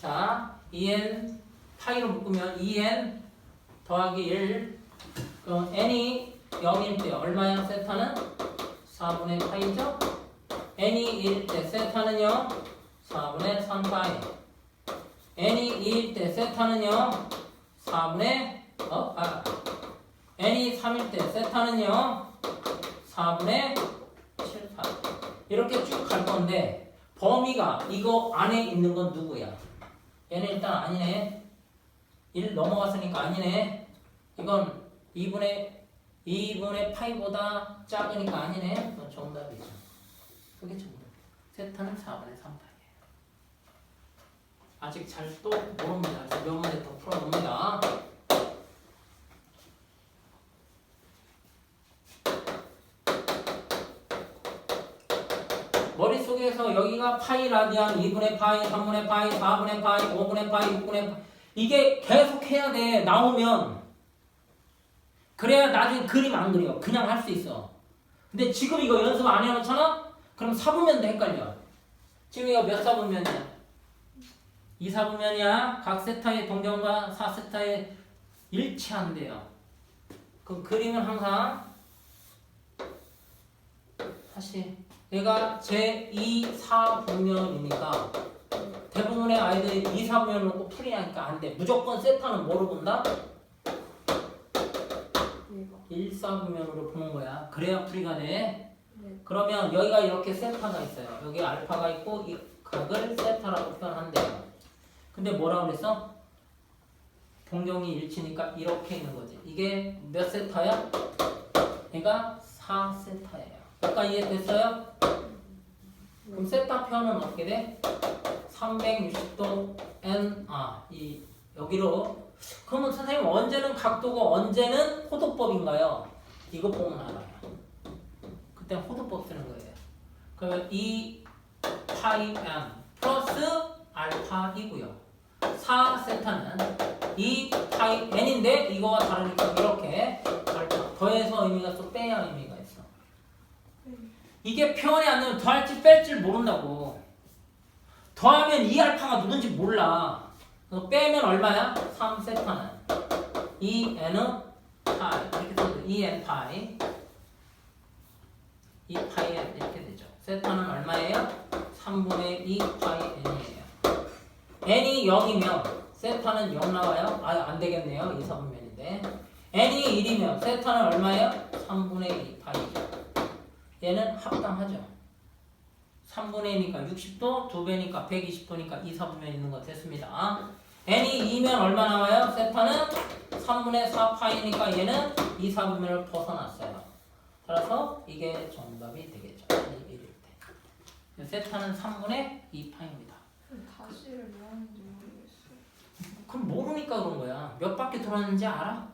자, 2n 파이로 묶으면 2n 더하기 1. 그럼 n이 0일 때 얼마야? 세타는 4분의 파이죠? n이 2일 때 세타는요? 4분의 3파이. n이 2일 때 세타는요? 4분의 n이 3일 때 세타는요? 4분의 7파이. 이렇게 쭉 갈 건데 범위가 이거 안에 있는 건 누구야? 얘는 일단 아니네. 1 넘어갔으니까 아니네. 이건 2분의 파이보다 작으니까 아니네. 그건 정답이죠. 그게 정답. 세타는 4분의 3파이예요. 아직 잘 또 모릅니다. 그래서 몇 문제 더 풀어봅니다. 머릿속에서 여기가 파이 라디안, 2분의 파이, 3분의 파이, 4분의 파이, 5분의 파이, 6분의 파이 이게 계속 해야 돼. 나오면 그래야 나중에 그림 안 그려. 그냥 할 수 있어. 근데 지금 이거 연습 안 해놓잖아? 그럼 사분면도 헷갈려. 지금 이거 몇 사분면이야? 2사분면이야. 각 세타의 동경과 4세타의 일치한대요. 그 그림은 항상 다시 얘가 제2사분면이니까 대부분의 아이들이 2사분면을 놓고 풀이하니까 안 돼. 무조건 세타는 뭐로 본다? 1사분면으로 보는 거야. 그래야 풀이가 돼. 네. 그러면 여기가 이렇게 세타가 있어요. 여기 알파가 있고 이 각을 세타라고 표현한대요. 근데 뭐라고 그랬어? 동경이 일치니까 이렇게 있는 거지. 이게 몇 세타야? 얘가 4세타예요. 아까 이해됐어요? 그럼 세타 표현은 어떻게 돼? 360도 n 이 여기로. 그러면 선생님 언제는 각도고 언제는 호도법인가요? 이거 보면 알아요. 그때 호도법 쓰는 거예요. 그러면 2 파이 m 플러스 알파이고요. 4세타는 2 파이 n인데 이거와 다르니까 이렇게 알파 더해서 의미가 또 빼야 의미가 있어. 이게 표현이 안 되면 더할지 뺄지 모른다고. 더하면 2알파가 누군지 몰라. 그래서 빼면 얼마야? 3세타는 2n은 파이 이렇게 써도 2n 파이 2파이 n 이렇게 되죠. 세타는 얼마예요? 3분의 2 파이 n이에요. n이 0이면 세타는 0 나와요? 안 되겠네요. 2, 4분면인데 n이 1이면 세타는 얼마예요? 3분의 2 파이죠. 얘는 합당하죠. 3분의 2니까 60도, 2배니까 120도니까 2, 4분면 있는 거 됐습니다. n이 2면 얼마 나와요? 세타는 3분의 4 파이니까 얘는 2, 4분면을 벗어났어요. 따라서 이게 정답이 되겠죠. n이 1일 때. 세타는 3분의 2 파입니다. 다시를 뭐 하는지 모르겠어요. 그럼 모르니까 그런 거야. 몇 바퀴 돌았는지 알아?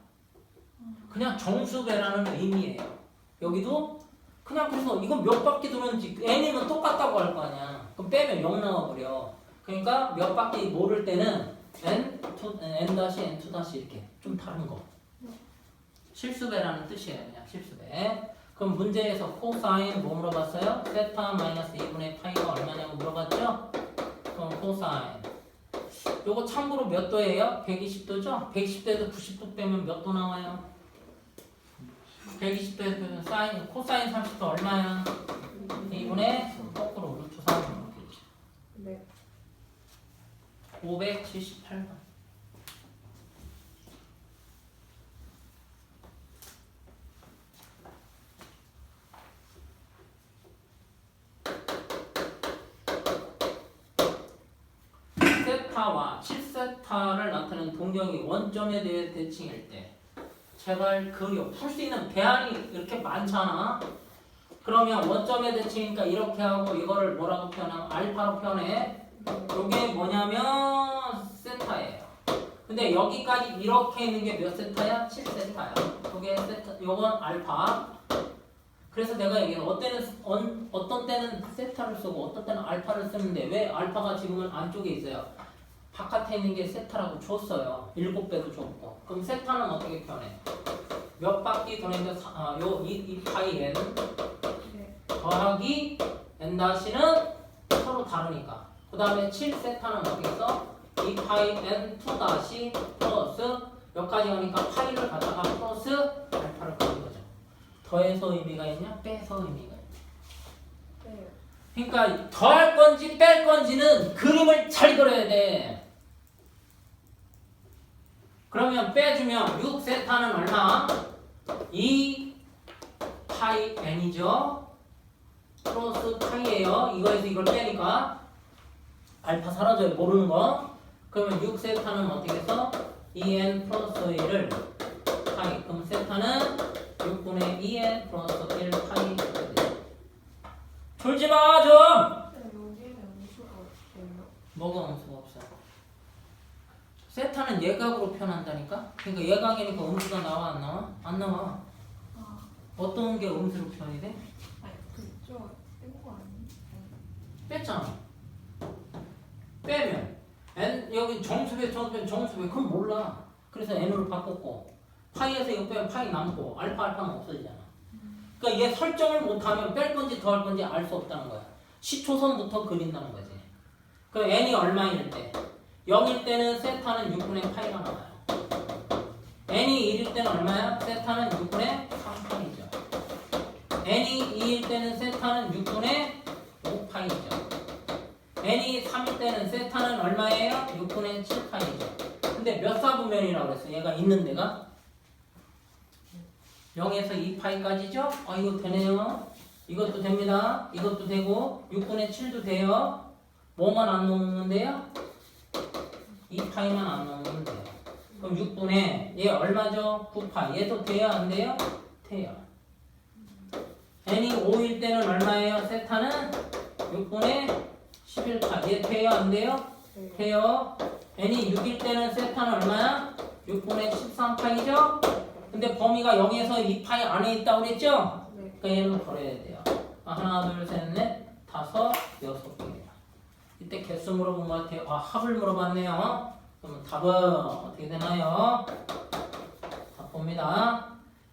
그냥 정수배라는 의미예요. 여기도 그냥 그래서 이건 몇 바퀴 돌았는지 n이면 똑같다고 할 거 아니야. 그럼 빼면 0 나와버려. 그러니까 몇 바퀴 모를 때는 n-n-2 이렇게 좀 다른 거. 실수배라는 뜻이에요. 그냥 실수배. 그럼 문제에서 코사인 뭐 물어봤어요? 세타 마이너스 2분의 파이가 얼마냐고 물어봤죠? 그럼 코사인 요거 참고로 몇 도예요? 120도죠? 120도에서 90도 빼면 몇 도 나와요? 120도에서 빼면 사인, 코사인 30도 얼마야? 2분의 거꾸로 루트 3 이렇게 되죠. 네. 578번. 세타와 7세타를 나타내는 동경이 원점에 대해 대칭일 때 제발 그려. 풀 수 있는 대안이 이렇게 많잖아. 그러면 원점에 대칭이니까 이렇게 하고 이거를 뭐라고 표현하면 알파로 표현해. 이게 뭐냐면 세타예요. 근데 여기까지 이렇게 있는 게 몇 세타야? 7세타야. 이게 세타, 요건 알파. 그래서 내가 얘기해. 어떤 때는 세타를 쓰고 어떤 때는 알파를 쓰는데 왜 알파가 지금은 안쪽에 있어요? 바깥에 있는 게 세타라고 줬어요. 7배도 줬고. 그럼 세타는 어떻게 표현해? 몇 바퀴 도는데 이 파이 n 네. 더하기 n 다시는 서로 다르니까. 그 다음에 7세타는 어떻게 써? 이 파이 n 2 다시 플러스 여기까지 가니까 파이를 갖다가 플러스 알파를 가는 거죠. 더해서 의미가 있냐? 빼서 의미가 있냐? 네. 그러니까 더할 건지 뺄 건지는 그림을 잘 그려야 돼. 그러면 빼주면 6세타는 얼마? 2 파이 n이죠. 플러스 파이예요. 이거에서 이걸 빼니까 알파 사라져요. 모르는 거. 그러면 6세타는 어떻게 해서 2n 플러스 1을 파이. 그럼 세타는 6분의 2n 플러스 1 파이. 졸지마 좀! 여기에는 음수가 없어요. 뭐가 음수가 없어? 세타는 예각으로 표현한다니까? 그러니까 예각이니까 음수가 나와 안 나와? 안 나와. 아, 어떤 게 음수로 표현이 돼? 아니 그쪽 뺀거 아니에요? 뺐잖아. 빼면 n 여기 정수배 그럼 몰라. 그래서 n으로 바꿨고 파이에서 이거 빼면 파이 남고 알파는 없어지잖아. 그러니까 얘 설정을 못하면 뺄 건지 더할 건지 알 수 없다는 거야. 시초선부터 그린다는 거지. 그 n이 얼마일 때? 0일 때는 세타는 6분의 파이가 나와요. n이 1일 때는 얼마야? 세타는 6분의 3파이죠. n이 2일 때는 세타는 6분의 5파이죠. n이 3일 때는 세타는 얼마예요? 6분의 7파이죠. 근데 몇 사분면이라고 그랬어? 얘가 있는 데가? 0에서 2파이까지죠? 이거 되네요. 이것도 됩니다. 이것도 되고 6분의 7도 돼요. 뭐만 안 놓는데요? 2파이만 안 넣으면 돼요. 그럼 6분의 얘 얼마죠? 9파. 얘도 돼요? 안 돼요? 돼요. n이 5일 때는 얼마예요? 세타는 6분의 11파. 얘 돼요? 안 돼요? 네. 돼요. n이 6일 때는 세타는 얼마야? 6분의 13파이죠? 근데 범위가 0에서 2파이 안에 있다고 그랬죠? 네. 그러니까 얘는 버려야 돼요. 하나, 둘, 셋, 넷, 다섯, 여섯 개예요. 이때 개수 물어본 것 같아요. 아, 합을 물어봤네요. 그럼 답은 어떻게 되나요? 답 봅니다.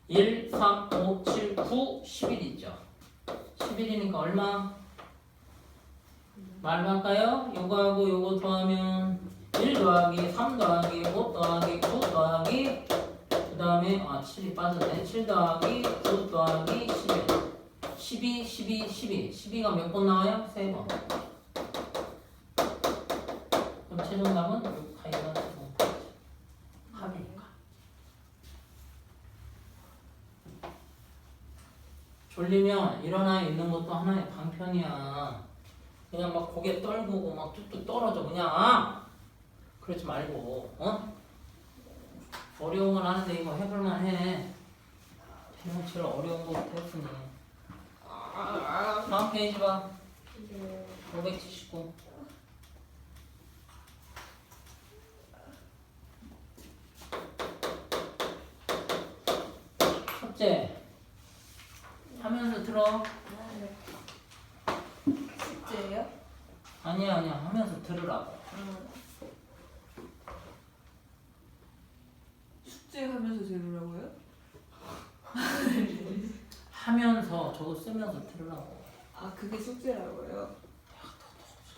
1, 3, 5, 7, 9, 11이죠. 11이니까 얼마? 말로 할까요? 요거하고 요거 더하면 1 더하기 3 더하기 5 더하기 9 더하기 그 다음에 7이 빠졌네. 7 더하기 9 더하기 11 12 12가 몇 번 나와요? 3번. 그럼 최종답은 6파이가 최종파이죠. 합이니까. 졸리면 일어나 있는 것도 하나의 방편이야. 그냥 막 고개 떨구고 막 뚝뚝 떨어져 그냥. 그러지 말고 어려운 건 아는데 이거 해볼만 해. 제일 어려운 거부터 했으니. 다음 페이지 봐. 네. 579. 첫째 하면서 들어. 네. 숙제예요? 아니야 하면서 들으라고. 숙제하면서 들으라고요? 하면서 저거 쓰면서 들으라고. 아 그게 숙제라고요?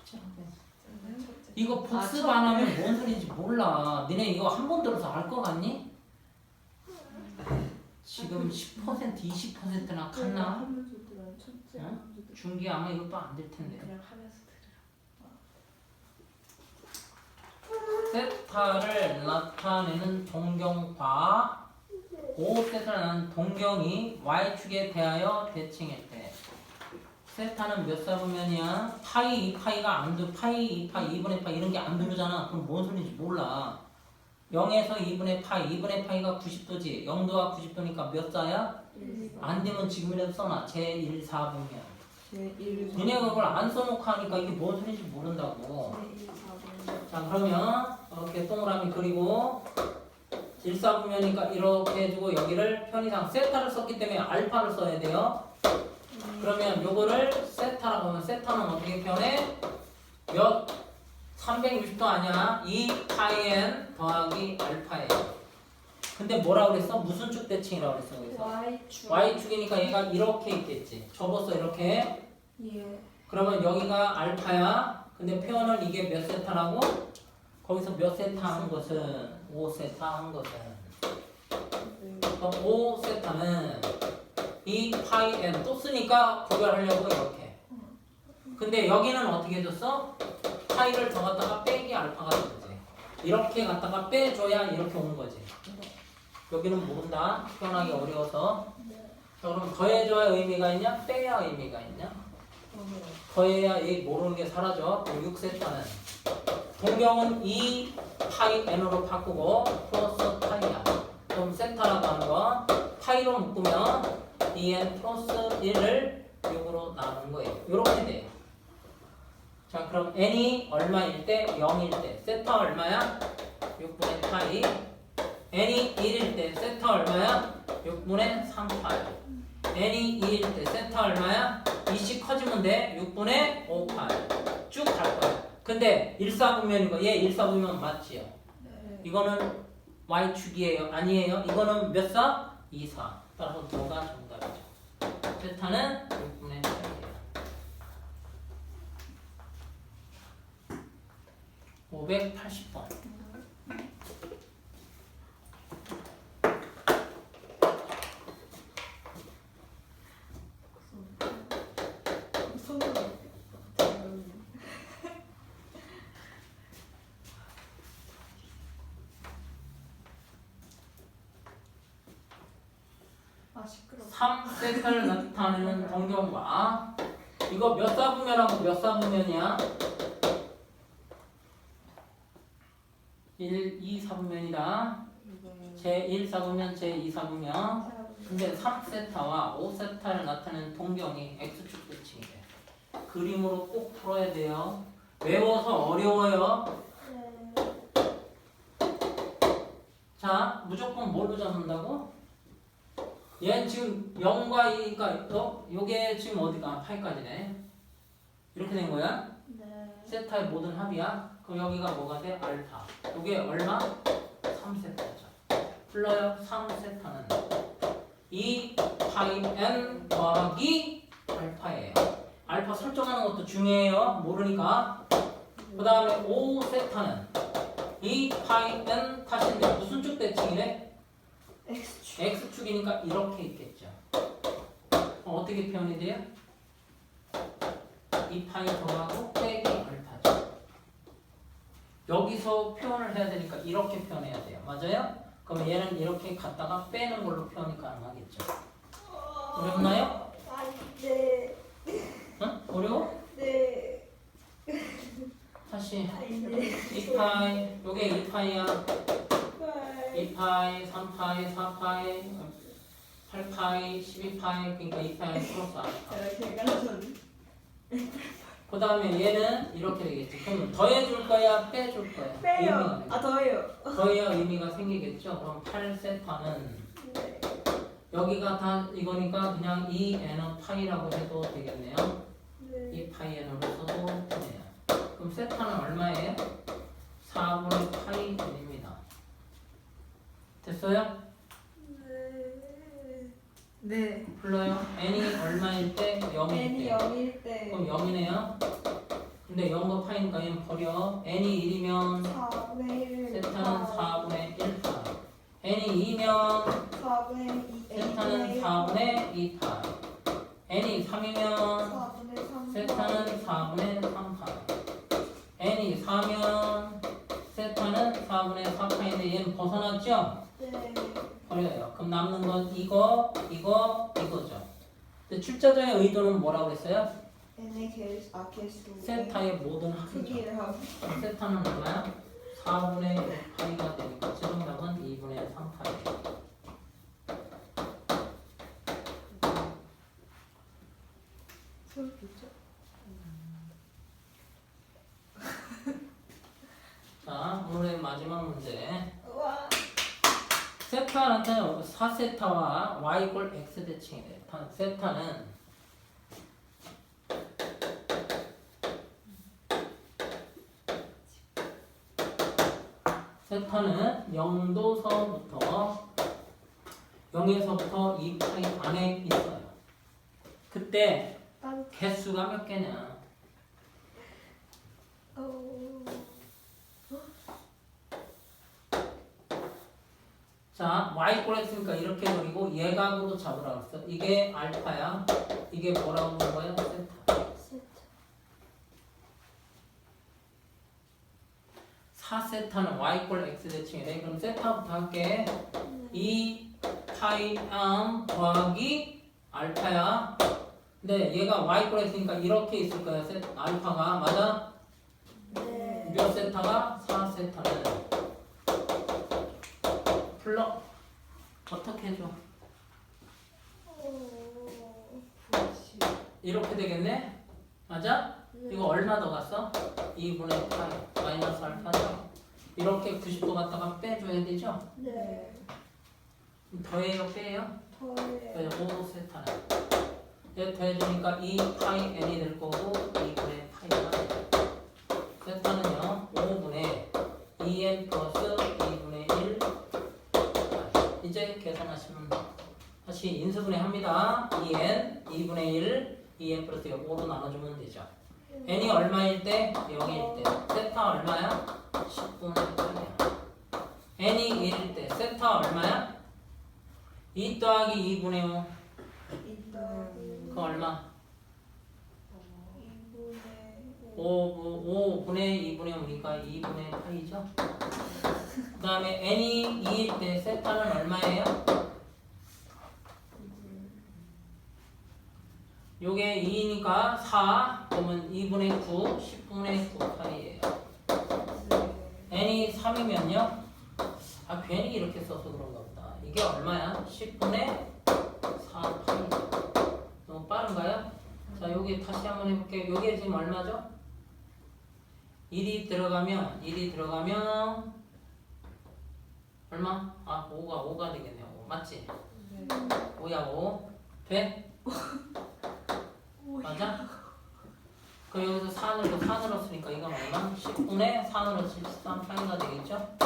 숙제라고. 첫째. 이거 복습 안 하면 뭔 소리인지 몰라. 니네 이거 한 번 들어서 알 거 같니? 지금 10% 20%나 갔나? 하면서 들어요. 첫째. 응? 하면서 들어요. 중기 아마 이것도 안 될 텐데. 그냥 하면서 들으라. 세타를 나타내는 동경과 5세타를 나타내는 동경이 y축에 대하여 대칭할 때 세타는 몇 사분면이야? 파이 2파이가 안 들, 파이 2파이 2분의 파이 이런 게 안 들리잖아. 그럼 뭔 소리인지 몰라. 0에서 2분의 파이 2분의 파이가 90도지 0도와 90도니까 몇 사야? 안 되면 지금이라도 써놔. 제1 4분면. 제1 니네가 그걸 안 써놓고 하니까 이게 뭔 소리인지 모른다고. 자 그러면 이렇게 동그라미 그리고 1사분면이니까 이렇게 해주고 여기를 편의상 세타를 썼기 때문에 알파를 써야 돼요. 그러면 요거를 세타라고 하면 세타는 어떻게 표현해? 몇? 360도 아니야. 2파이n 더하기 알파예요. 근데 뭐라고 그랬어? 무슨 축 대칭이라고 그랬어? 그래서 Y축. y축이니까 얘가 이렇게 있겠지. 접었어 이렇게. 예. 그러면 여기가 알파야. 근데 표현은 이게 몇 세타라고? 거기서 몇 세타 한 것은 5세타 한 것은 그럼 5세타는 이 파이 n 또 쓰니까 구별하려고 이렇게. 근데 여기는 어떻게 해줬어? 파이를 더 갖다가 빼기 알파가 되지. 이렇게 갖다가 빼줘야 이렇게 오는 거지. 여기는 모른다. 표현하기 어려워서. 자, 그럼 더해줘야 의미가 있냐? 빼야 의미가 있냐? 더해야 이 모르는 게 사라져. 6세타는 동경은 2 파이 n으로 바꾸고 플러스 파이야. 그럼 세타라고 하는 거 파이로 묶으면 2n 플러스 1을 6으로 나눈 거예요. 이렇게 돼요. 자 그럼 n이 얼마일 때? 0일 때 세타 얼마야? 6분의 파이. n이 1일 때 세타 얼마야? 6분의 3파이. n이 2일 때 세타 얼마야? 2씩 커지면 돼. 6분의 5파이. 쭉 갈 거야. 근데 1사분면이고 얘 1사분면 맞지요? 네. 이거는 y축이에요? 아니에요? 이거는 몇 사? 2사. 따라서 뭐가 정답이죠. 세타는 6분의 8이에요. 580번. 아 시끄러워. 3세타를 나타내는 동경과 이거 몇 사분면하고 몇 사분면이야? 1, 2, 4분면이다. 네. 제 1 4분면, 제 2 4분면. 근데 3세타와 5세타를 나타내는 동경이 X축 대칭이 돼. 그림으로 꼭 풀어야 돼요. 외워서 어려워요. 자, 무조건 뭘로 잡는다고? 얘는 지금 0과 2가 요게 지금 어디가? 파이까지네. 이렇게 된 거야. 네. 세타의 모든 합이야. 그럼 여기가 뭐가 돼? 알파. 요게 얼마? 3세타죠. 불러요. 3세타는 2 파이 n 더하기 알파예요. 알파 설정하는 것도 중요해요. 모르니까. 그 다음에 5세타는 2 파이 n 다시인데 무슨 축 대칭이래? X축. X축이니까 이렇게 있겠죠. 어떻게 표현이 돼요? 2 파이 더하고 빼기 알파죠. 여기서 표현을 해야 되니까 이렇게 표현해야 돼요. 맞아요? 그럼 얘는 이렇게 갖다가 빼는 걸로 표현이 가능하겠죠. 어렵나요? 네. 응? 어려워? 네. 다시 네. 2파이 요게 2파이야. 2파이, 3파이, 4파이, 8파이, 12파이 그러니까 2파이 플러스 알파. 제가 계산은 그 다음에 얘는 이렇게 되겠지. 그럼 더해줄 거야? 빼줄 거야? 빼요. 아 더해요. 더해야 의미가 생기겠죠. 그럼 8세타는 네. 여기가 다 이거니까 그냥 2n은 파이라고 해도 되겠네요. 네. 2파이n으로 써도 되네요. 그럼 세타는 얼마예요? 4분의 파이 n입니다. 됐어요? 네. 네. 불러요. n이 얼마일 때? 0일 n이 때. 0일 때 그럼 0이네요. 근데 0과 파이니까 얘는 버려. n이 1이면 4분의 1 세타는 4분의 1파. n이 2면 4분의 2 세타는 4분의 2파. n이 3이면 4분의 3 세타는 4분의 3파. n이 4면 세타는 4분의 4파인데 얘는 벗어났죠? 네. 버려요. 그럼 남는 건 이거, 이거죠. 근데 출제자의 의도는 뭐라고 그랬어요? n의 개수 세타의 모든 합이죠. 크기를 하고 그럼 세타는 얼마야? 4분의 1파이가 되니까 최종답은 2분의 3파이에요. 수업이죠? 자, 오늘의 마지막 문제. 우와. 세타는 4세타와 y = x 대칭이 돼요. 세타는 세타는 0도서부터 0에서부터 2파이 안에 있어요. 그때 개수가 몇 개냐? 자, y 꼴 x니까 이렇게 그리고 예각으로 잡으라고 했어. 이게 알파야. 이게 뭐라고 부른 거야? 세타. 4세타는 y 꼴 x 대칭이래. 그럼 세타부터 할게. 2 파이 m 더하기 알파야. 근데 얘가 y 꼴 x니까 이렇게 있을 거야. 알파가. 맞아? 네. 몇 세타가? 4세타는. 풀러. 어떻게 해줘? 이렇게 되겠네? 맞아? 이거 얼마 더 갔어? 2분의 파이 마이너스 알파죠? 이렇게 90도 갖다가 빼줘야 되죠? 네. 더해요 빼요? 더해요. 그래서 5세타는 얘 더해주니까 2파이 n이 될 거고 2분의 파이가 돼요. 세타는요 5분의 2n 플러스 2분의 1 이제 계산하시면 다시 인수분해 합니다. 2n 2분의 1 2n 플러스 5로 나눠주면 되죠. n이 얼마일 때? 0일 때. 세타 얼마야? 10분의 8이야. n이 1일 때. 세타 얼마야? 2 더하기 2분의 5. 그거 얼마? 5분의 2분의 5니까 2분의 8이죠. 그 다음에 n이 2일 때 세타는 얼마예요? 요게 2니까 4 그러면 2분의 9 10분의 9 파이예요. n이 3이면요. 아 괜히 이렇게 써서 그런가 보다. 이게 얼마야? 10분의 4파이죠. 너무 빠른가요? 자 여기 다시 한번 해볼게요. 여기에 지금 얼마죠? 1이 들어가면 얼마? 아 5가 되겠네요. 5. 맞지? 네. 5야 5. 돼? 맞아? 그럼 여기서 4 넣었으니까 이건 얼마? 10분의 4 73파이가 되겠죠?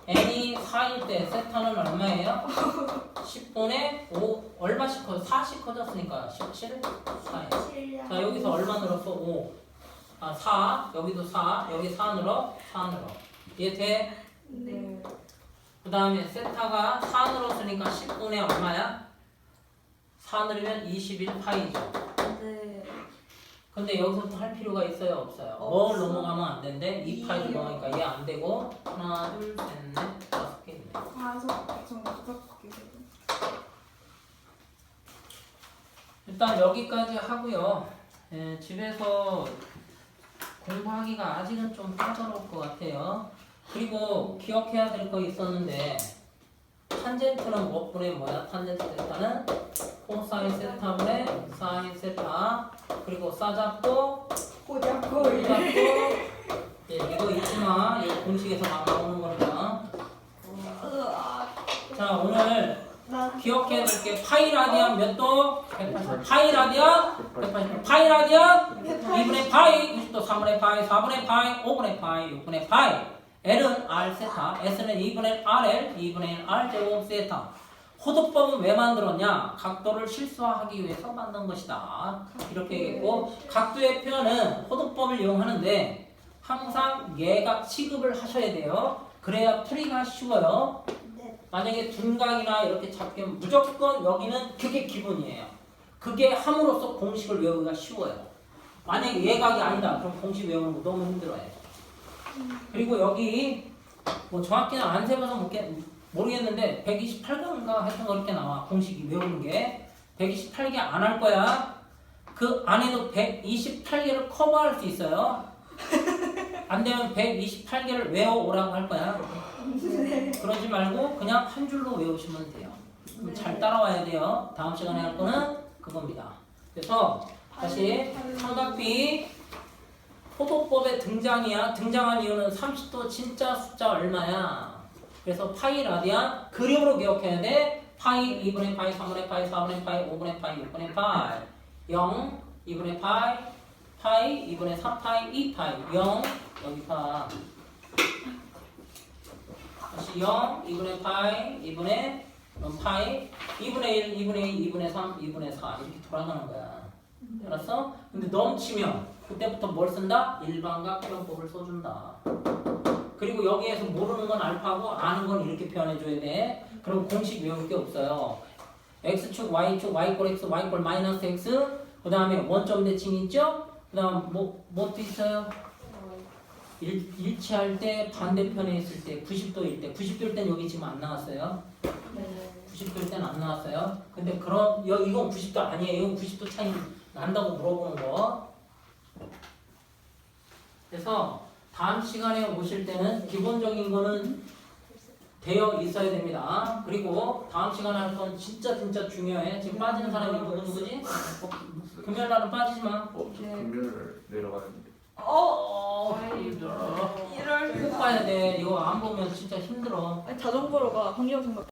n이 4일 때 세타는 얼마예요? 10분의 5 얼마씩 커? 4씩 커졌으니까 17? 4예요. 자 여기서 얼마 늘었어? 5. 아 4. 여기도 4. 여기 4 늘어. 이해 돼? 네. 그 다음에 세타가 4 늘었으니까 10분의 얼마야? 4 늘으면 21파이죠. 네. 근데 여기서부터 할 필요가 있어요? 없어요? 뭘 넘어가면 안 된대? 2파이도 넘어가니까 얘 안 되고 하나 둘 셋 넷 다섯 개 있네. 일단 여기까지 하고요. 예, 집에서 공부하기가 아직은 좀 까다로울 것 같아요. 그리고 기억해야 될 거 있었는데 탄젠트는 몇 분의 뭐야? 탄젠트 세타는 코사인 세타분의 사인 세타 그리고 싸잡고 꼬잡고 예, 이거 잊지마. 이거 공식에서 막 나오는 거니까. 자 오늘 기억해야 될 게 파이 라디안 몇 도? 180. 파이 라디안 180. 파이 라디안 2분의 파이 90도 3분의 파이 4분의 파이 5분의 파이 6분의 파이 L은 R 세타 S는 2분의 RL 2분의 R 제곱 세타. 호도법은 왜 만들었냐? 각도를 실수화하기 위해서 만든 것이다. 이렇게 얘기했고 각도의 표현은 호도법을 이용하는데 항상 예각 취급을 하셔야 돼요. 그래야 풀이가 쉬워요. 만약에 둔각이나 이렇게 잡히면 무조건 여기는 그게 기본이에요. 그게 함으로써 공식을 외우기가 쉬워요. 만약에 예각이 아니다. 그럼 공식 외우는 거 너무 힘들어요. 그리고 여기 뭐 정확히는 안 세봐서 모르겠는데 128개인가 하여튼 그렇게 나와. 공식이 외우는 게 128개 안 할 거야. 그 안에도 128개를 커버할 수 있어요. 안 되면 128개를 외워오라고 할 거야. 그러지 말고 그냥 한 줄로 외우시면 돼요. 그럼 잘 따라와야 돼요. 다음 시간에 할 거는 그겁니다. 그래서 다시 삼각비 호도법의 등장한 이유는 30도 진짜 숫자 얼마야? 그래서 파이 라디안 그림으로 기억해야 돼. 파이 2분의 파이 3분의 파이 4분의 파이 5분의 파이 6분의 파이 0 2분의 파이 파이 2분의 3파이 2파이 0 여기 파 다시 0 2분의 파이 2분의 파이 2분의 1 2분의 2 2분의 3 2분의 4 이렇게 돌아가는 거야. 알았어? 근데 넘치면 그때부터 뭘 쓴다? 일반각 표현법을 써준다. 그리고 여기에서 모르는 건 알파고 아는 건 이렇게 표현해줘야 돼. 그럼 공식 외울 게 없어요. x축, y축, y꼴 x, y꼴 마이너스 x 그 다음에 원점 대칭 있죠? 그 다음 뭐또 있어요? 일치할 때 반대편에 있을 때 90도일 때 90도일 땐 여기 지금 안 나왔어요. 90도일 땐 안 나왔어요. 근데 그런 이건 90도 아니에요. 이건 90도 차이 난다고 물어보는 거. 그래서 다음 시간에 오실 때는 기본적인 거는 되어 있어야 됩니다. 그리고 다음 시간에 할 건 진짜 중요해. 지금 빠지는 사람이 누구지? 금요일 날은 빠지지 마. 저 금요일 내려가는데. 힘들어. 꼭 봐야 돼. 이거 안 보면 진짜 힘들어. 자전거로 가. 환경생각